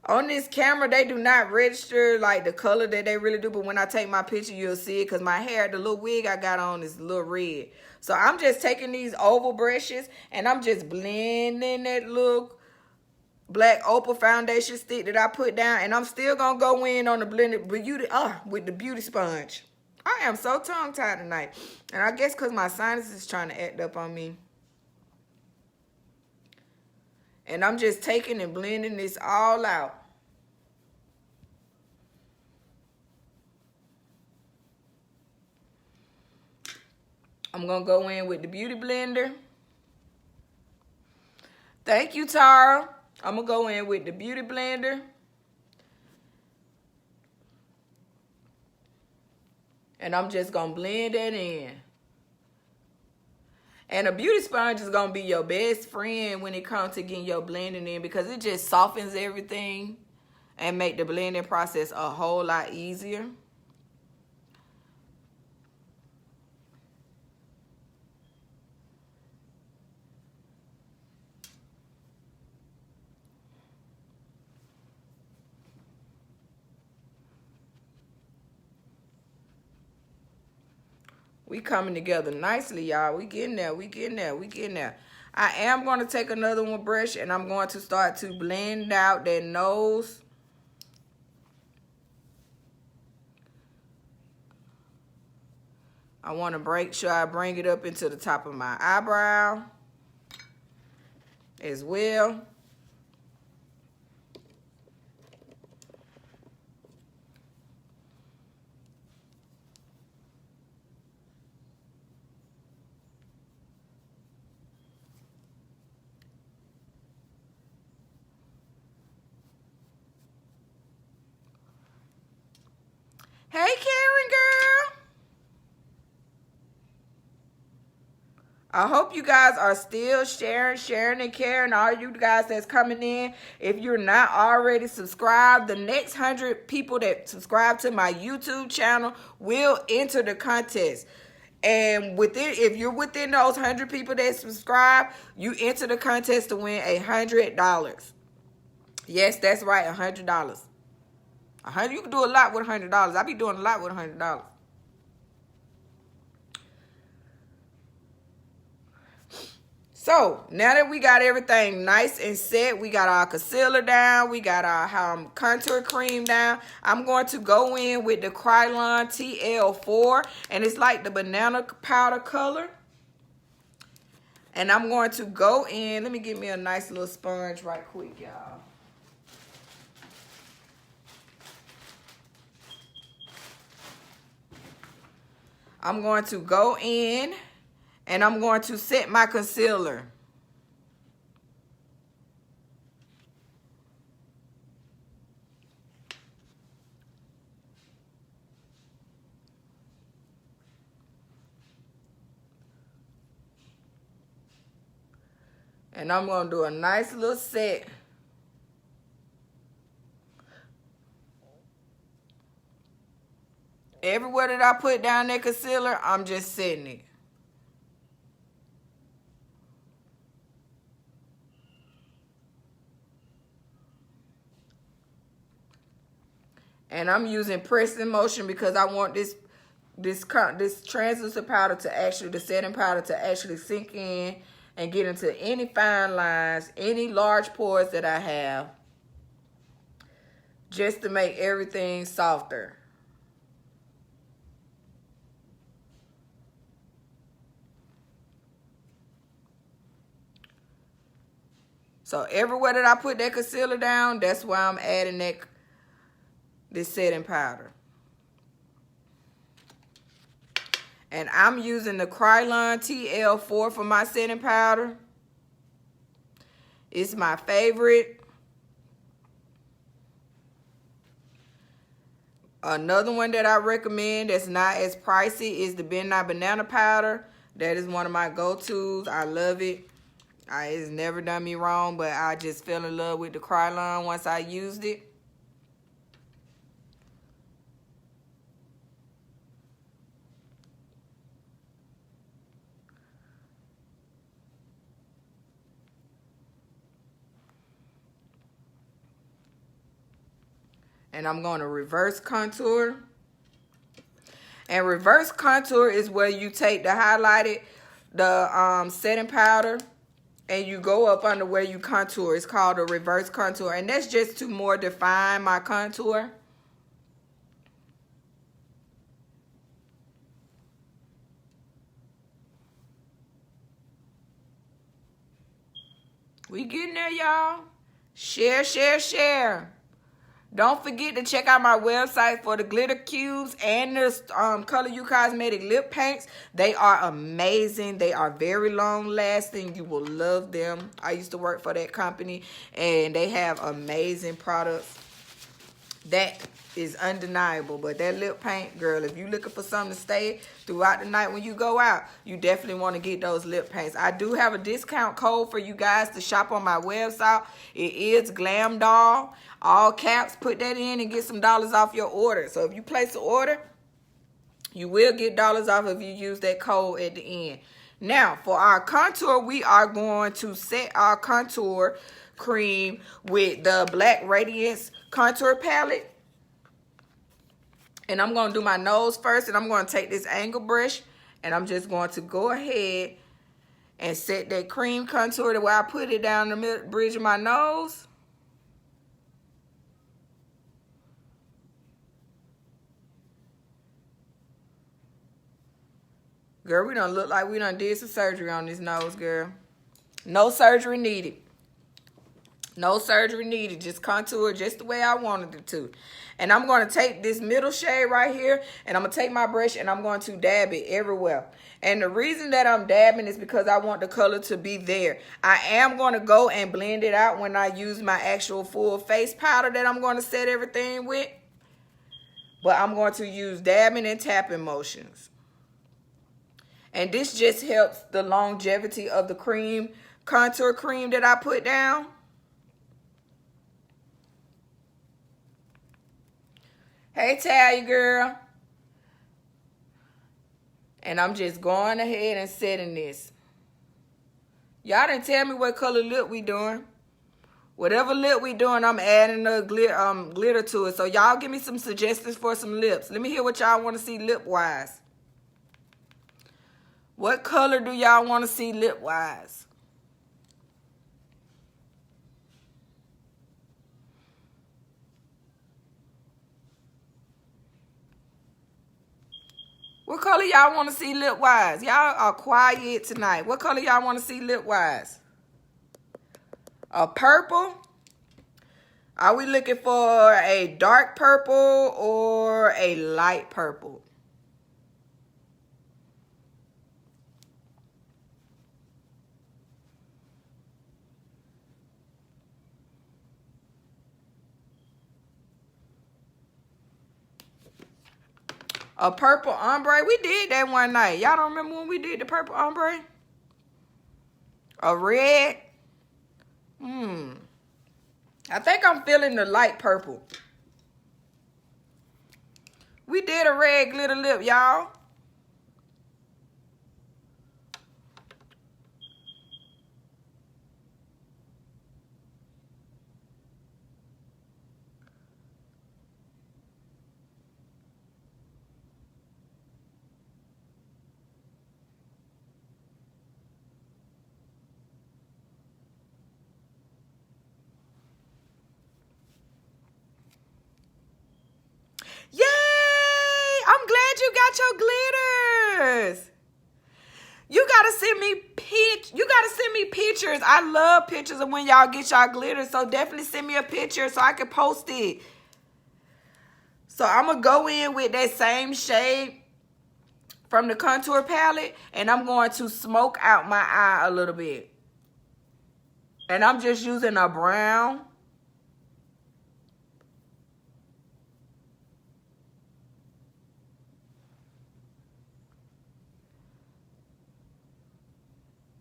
On this camera, they do not register like the color that they really do. But when I take my picture, you'll see it. Because my hair, the little wig I got on is a little red. So I'm just taking these oval brushes. And I'm just blending that little Black Opal foundation stick that I put down. And I'm still going to go in on the blended beauty with the beauty sponge. I am so tongue-tied tonight. And I guess because my sinus is trying to act up on me. And I'm just taking and blending this all out. I'm going to go in with the Beauty Blender. Thank you, Tara. I'm going to go in with the Beauty Blender. And I'm just going to blend that in. And a beauty sponge is going to be your best friend when it comes to getting your blending in, because it just softens everything and make the blending process a whole lot easier. We coming together nicely, y'all. We getting there. We getting there. We getting there. I am going to take another one brush, and I'm going to start to blend out that nose. I want to make sure I bring it up into the top of my eyebrow as well. Hey, Karen girl. I hope you guys are still sharing and caring. All you guys that's coming in. If you're not already subscribed, the next 100 people that subscribe to my YouTube channel will enter the contest. And if you're within those 100 people that subscribe, you enter the contest to win $100. Yes, that's right, $100. You can do a lot with $100. I be doing a lot with $100. So, now that we got everything nice and set, we got our concealer down, we got our contour cream down, I'm going to go in with the Krylon TL4, and it's like the banana powder color. And I'm going to go in, let me get me a nice little sponge right quick, y'all. I'm going to go in and I'm going to set my concealer. And I'm going to do a nice little set. Everywhere that I put down that concealer, I'm just setting it. And I'm using pressing motion because I want this translucent powder to actually, the setting powder to actually sink in and get into any fine lines, any large pores that I have, just to make everything softer. So everywhere that I put that concealer down, that's why I'm adding this setting powder. And I'm using the Krylon TL4 for my setting powder. It's my favorite. Another one that I recommend that's not as pricey is the Midnight Banana Powder. That is one of my go-tos. I love it. It's never done me wrong, but I just fell in love with the Krylon once I used it. And I'm going to reverse contour. And reverse contour is where you take the highlighted, the setting powder, and you go up under where you contour. It's called a reverse contour. And that's just to more define my contour. We getting there, y'all. Share, share, share. Don't forget to check out my website for the glitter cubes and the Color You Cosmetic lip paints. They are amazing. They are very long lasting. You will love them. I used to work for that company and they have amazing products. That is undeniable. But that lip paint, girl, if you're looking for something to stay throughout the night when you go out, you definitely want to get those lip paints. I do have a discount code for you guys to shop on my website. It is Glam Doll. All caps, put that in and get some dollars off your order. So if you place an order, you will get dollars off if you use that code at the end. Now, for our contour, we are going to set our contour cream with the Black Radiance contour palette. And I'm going to do my nose first, and I'm going to take this angle brush, And I'm just going to go ahead and set that cream contour to where I put it down the middle, bridge of my nose. Girl, we done look like we done did some surgery on this nose, girl. No surgery needed. No surgery needed. Just contour just the way I wanted it to. And I'm going to take this middle shade right here, and I'm going to take my brush and I'm going to dab it everywhere. And the reason that I'm dabbing is because I want the color to be there. I am going to go and blend it out when I use my actual full face powder that I'm going to set everything with. But I'm going to use dabbing and tapping motions. And this just helps the longevity of the cream, contour cream that I put down. Hey, Talia girl. And I'm just going ahead and setting this. Y'all didn't tell me what color lip we doing. Whatever lip we doing, I'm adding a glitter to it. So y'all give me some suggestions for some lips. Let me hear what y'all want to see lip-wise. What color do y'all want to see lip-wise? What color y'all want to see lip-wise? Y'all are quiet tonight. What color y'all want to see lip-wise? A purple? Are we looking for a dark purple or a light purple? A purple ombre. We did that one night. Y'all don't remember when we did the purple ombre? A red. I think I'm feeling the light purple. We did a red glitter lip, y'all. Yay! I'm glad you got your glitters. You gotta send me pictures. I love pictures of when y'all get y'all glitters. So definitely send me a picture so I can post it. So I'm gonna go in with that same shade from the contour palette, and I'm going to smoke out my eye a little bit. And I'm just using a brown.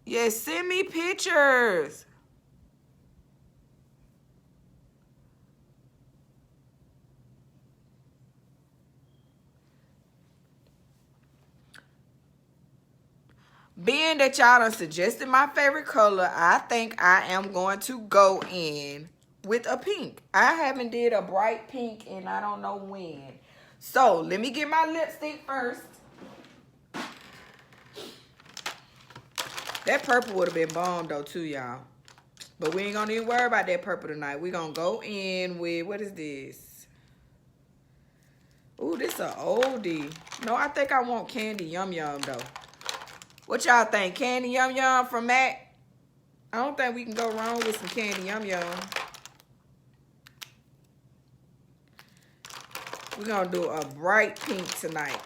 Yes, send me pictures. Being that y'all done suggested my favorite color, I think I am going to go in with a pink. I haven't did a bright pink and I don't know when. So let me get my lipstick first. That purple would have been bomb though too, y'all. But we ain't gonna even worry about that purple tonight. We gonna go in with, what is this? Ooh, this a oldie. No, I think I want Candy Yum Yum though. What y'all think? Candy Yum Yum from MAC? I don't think we can go wrong with some Candy Yum Yum. We're gonna do a bright pink tonight.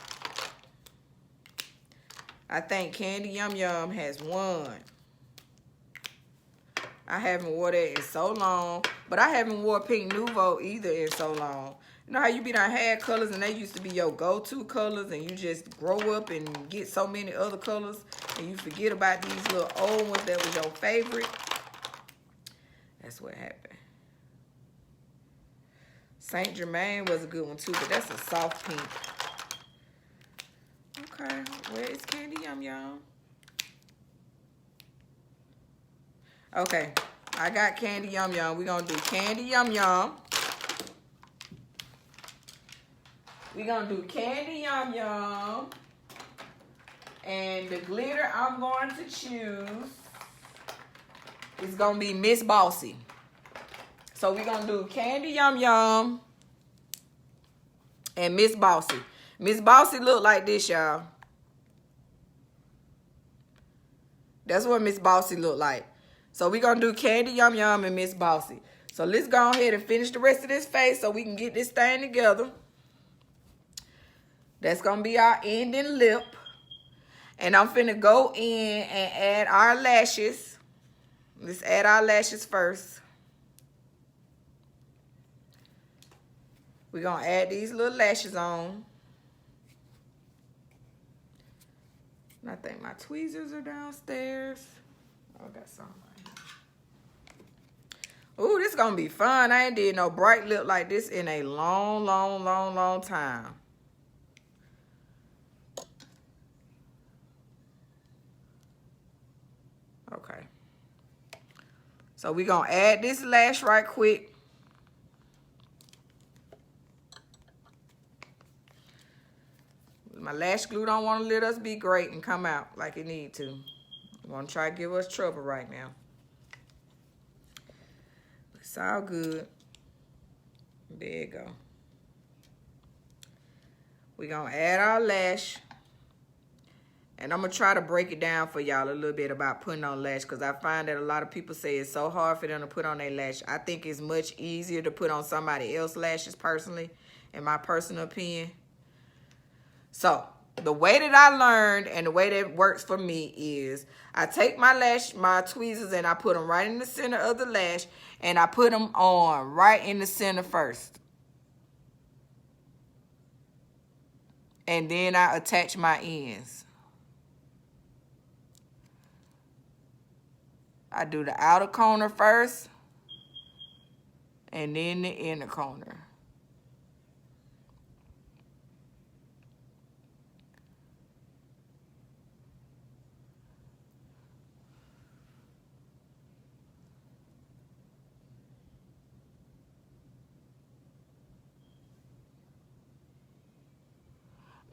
I think Candy Yum Yum has won. I haven't wore that in so long. But I haven't wore Pink Nouveau either in so long. You know how you be done had colors and they used to be your go-to colors and you just grow up and get so many other colors and you forget about these little old ones that was your favorite. That's what happened. Saint Germain was a good one too, but that's a soft pink. Okay, where is Candy Yum Yum? Okay, I got Candy Yum Yum. We're gonna do Candy Yum Yum. We're gonna do Candy Yum Yum. And the glitter I'm going to choose is going to be Miss Bossy. So we're going to do Candy Yum Yum and Miss Bossy. Miss Bossy look like this, y'all. That's what Miss Bossy look like. So we're going to do Candy Yum Yum and Miss Bossy. So let's go ahead and finish the rest of this face so we can get this thing together. That's going to be our ending lip. And I'm finna go in and add our lashes. Let's add our lashes first. We're going to add these little lashes on. And I think my tweezers are downstairs. Oh, I got some right here. Ooh, this is going to be fun. I ain't did no bright lip like this in a long time. Okay. So we're going to add this lash right quick. My lash glue don't want to let us be great and come out like it need to. We want to try to give us trouble right now. It's all good. There you go. We're going to add our lash. And I'm going to try to break it down for y'all a little bit about putting on lash, because I find that a lot of people say it's so hard for them to put on their lash. I think it's much easier to put on somebody else's lashes personally, in my personal opinion. So, the way that I learned and the way that works for me is I take my tweezers, and I put them right in the center of the lash, and I put them on right in the center first. And then I attach my ends. I do the outer corner first, and then the inner corner.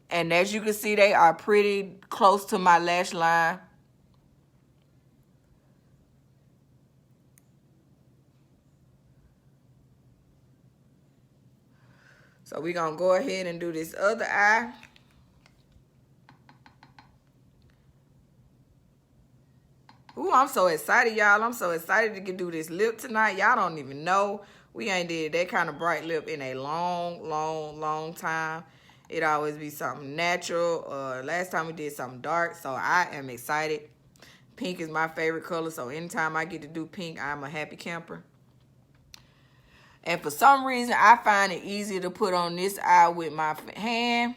And as you can see, they are pretty close to my lash line. So we're going to go ahead and do this other eye. Ooh, I'm so excited, y'all. I'm so excited to do this lip tonight. Y'all don't even know. We ain't did that kind of bright lip in a long time. It always be something natural. Last time we did something dark, so I am excited. Pink is my favorite color, so anytime I get to do pink, I'm a happy camper. And for some reason, I find it easier to put on this eye with my hand.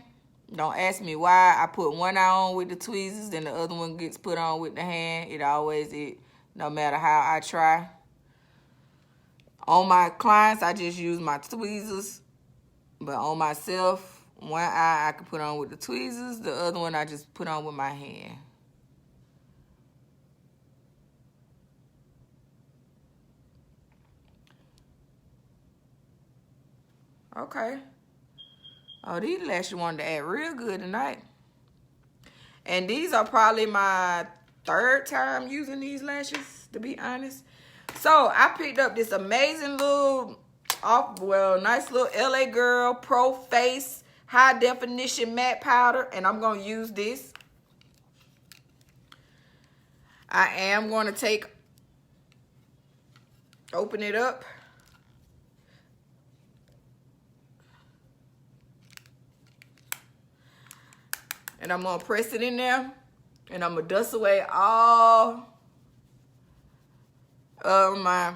Don't ask me why. I put one eye on with the tweezers, then the other one gets put on with the hand. No matter how I try. On my clients, I just use my tweezers. But on myself, one eye I can put on with the tweezers. The other one I just put on with my hand. Okay. Oh, these lashes wanted to act real good tonight. And these are probably my third time using these lashes, to be honest. So, I picked up this amazing little, nice little LA Girl Pro Face High Definition Matte Powder. And I'm going to use this. I am going to open it up. And I'm going to press it in there. And I'm going to dust away all of my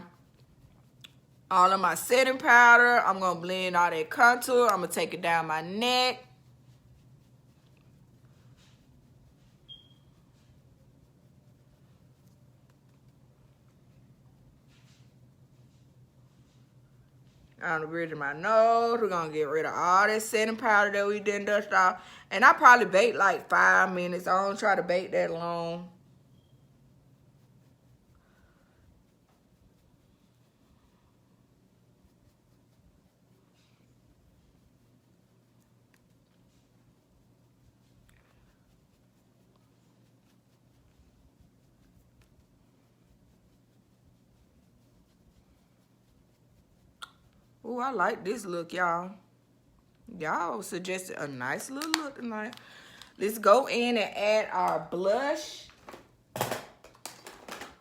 setting powder. I'm going to blend all that contour. I'm going to take it down my neck. On the bridge of my nose. We're going to get rid of all that setting powder that we didn't dust off. And I probably bake like 5 minutes. I don't try to bake that long. Ooh, I like this look, y'all. Y'all suggested a nice little look tonight. Let's go in and add our blush.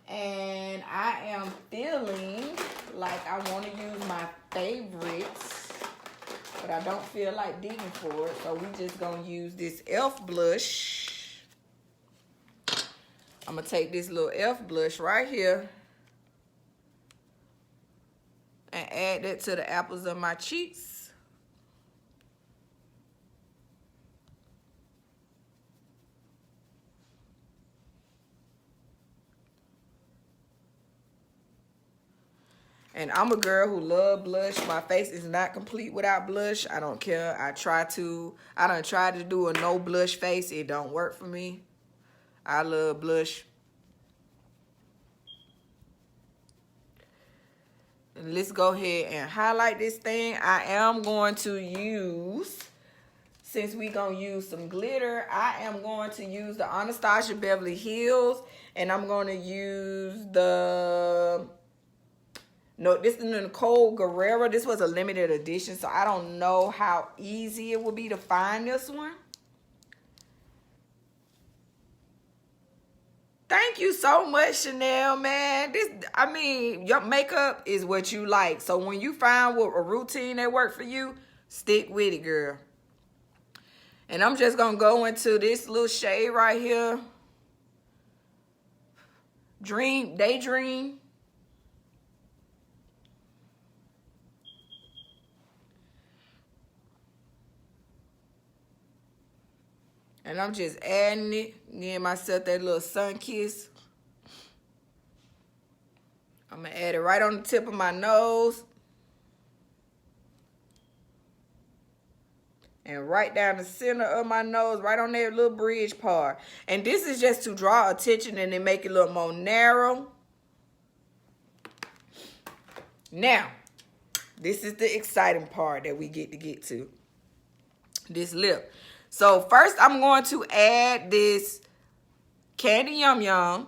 And I am feeling like I want to use my favorites, but I don't feel like digging for it. So we just going to use this e.l.f. blush. I'm going to take this little e.l.f. blush right here and add that to the apples of my cheeks. And I'm a girl who love blush. My face is not complete without blush. I don't care. I done tried to do a no blush face. It don't work for me. I love blush. And let's go ahead and highlight this thing. I am going to use, since we gonna use some glitter, I am going to use the Anastasia Beverly Hills. And I'm going to use the... No, this is the Nicole Guerrero. This was a limited edition, so I don't know how easy it will be to find this one. Thank you so much, Chanel, man. I mean, your makeup is what you like. So when you find what a routine that work for you, stick with it, girl. And I'm just going to go into this little shade right here. Daydream. And I'm just adding it, giving myself that little sun kiss. I'm going to add it right on the tip of my nose. And right down the center of my nose, right on that little bridge part. And this is just to draw attention and then make it a little more narrow. Now, this is the exciting part that we get to. This lip. So first I'm going to add this Candy Yum Yum.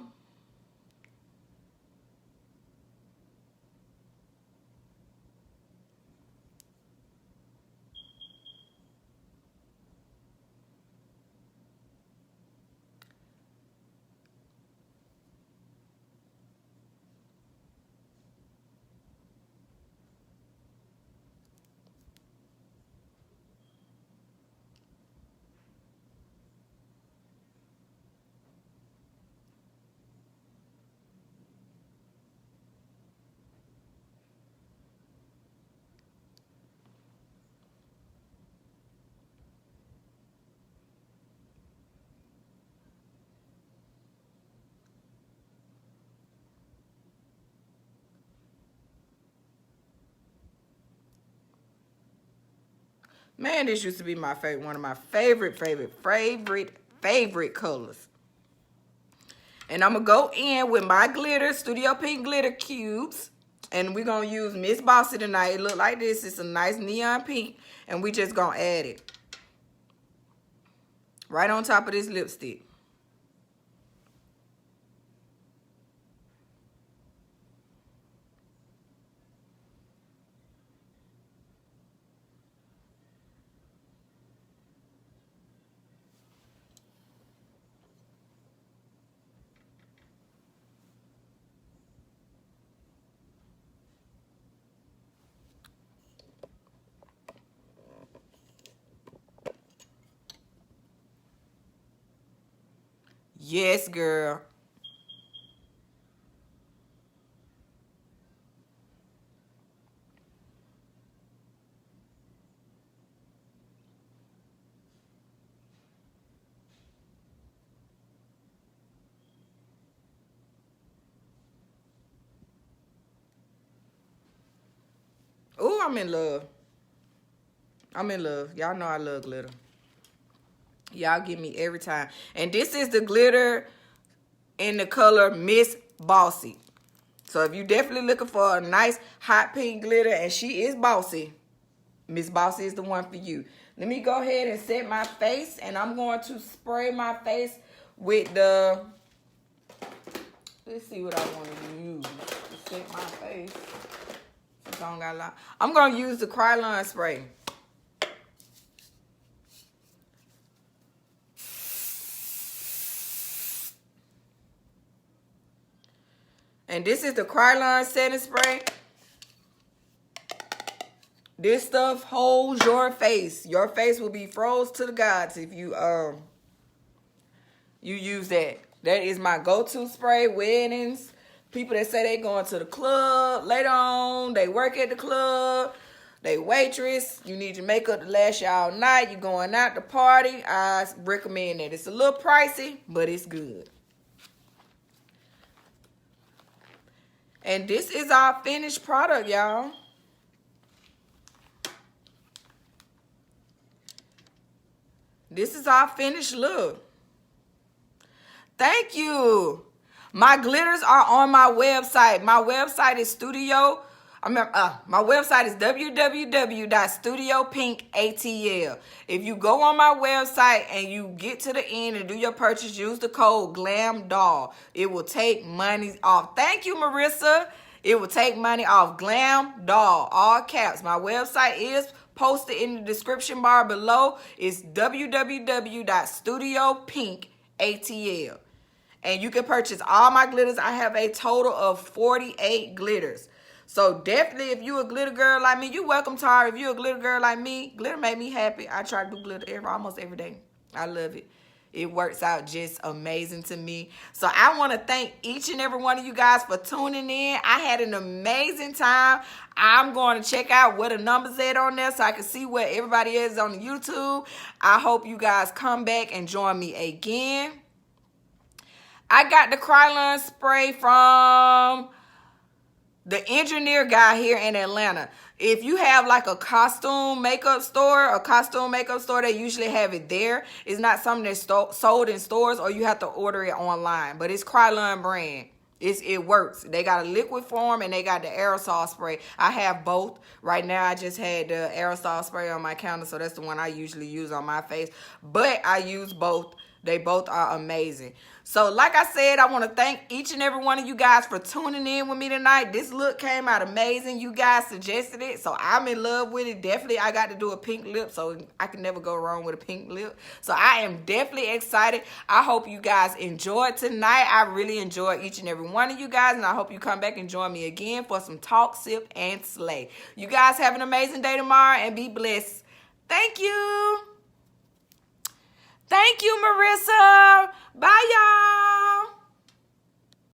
Man, this used to be my favorite, one of my favorite colors. And I'm going to go in with my glitter, Studio Pink glitter cubes. And we're going to use Miss Bossy tonight. It look like this. It's a nice neon pink. And we just going to add it right on top of this lipstick. Yes, girl. Ooh, I'm in love. I'm in love. Y'all know I love glitter. Y'all give me every time. And this is the glitter in the color Miss Bossy. So if you're definitely looking for a nice hot pink glitter and she is bossy, Miss Bossy is the one for you. Let me go ahead and set my face, and I'm going to spray my face with the, let's see what I want to use to set my face. Since song got loud. I'm going to use the Krylon spray. And this is the Krylon setting spray. This stuff holds your face. Your face will be froze to the gods if you use that. That is my go-to spray. Weddings, people that say they going to the club later on, they work at the club, they waitress, you need your makeup to last you all night, you going out to party, I recommend it. It's a little pricey, but it's good. And this is our finished product, y'all. This is our finished look. Thank you. My glitters are on my website. My website is my website is www.studiopinkatl. If you go on my website and you get to the end and do your purchase, use the code GLAMDOLL. It will take money off. Thank you, Marissa. It will take money off. GLAMDOLL, all caps. My website is posted in the description bar below. It's www.studiopinkatl. And you can purchase all my glitters. I have a total of 48 glitters. So definitely, if you a glitter girl like me, you welcome, Tara. If you a glitter girl like me, glitter make me happy. I try to do glitter almost every day. I love it. It works out just amazing to me. So I want to thank each and every one of you guys for tuning in. I had an amazing time. I'm going to check out where the numbers at on there so I can see where everybody is on YouTube. I hope you guys come back and join me again. I got the Krylon spray from the engineer guy here in Atlanta. If you have like a costume makeup store, they usually have it there. It's not something that's sold in stores, or you have to order it online. But it's Krylon brand. It works. They got a liquid form and they got the aerosol spray. I have both. Right now I just had the aerosol spray on my counter, so that's the one I usually use on my face. But I use both. They both are amazing. So like I said, I want to thank each and every one of you guys for tuning in with me tonight. This look came out amazing. You guys suggested it, so I'm in love with it. Definitely, I got to do a pink lip, so I can never go wrong with a pink lip. So I am definitely excited. I hope you guys enjoyed tonight. I really enjoyed each and every one of you guys, and I hope you come back and join me again for some talk, sip, and slay. You guys have an amazing day tomorrow, and be blessed. Thank you. Thank you, Marissa. Bye, y'all.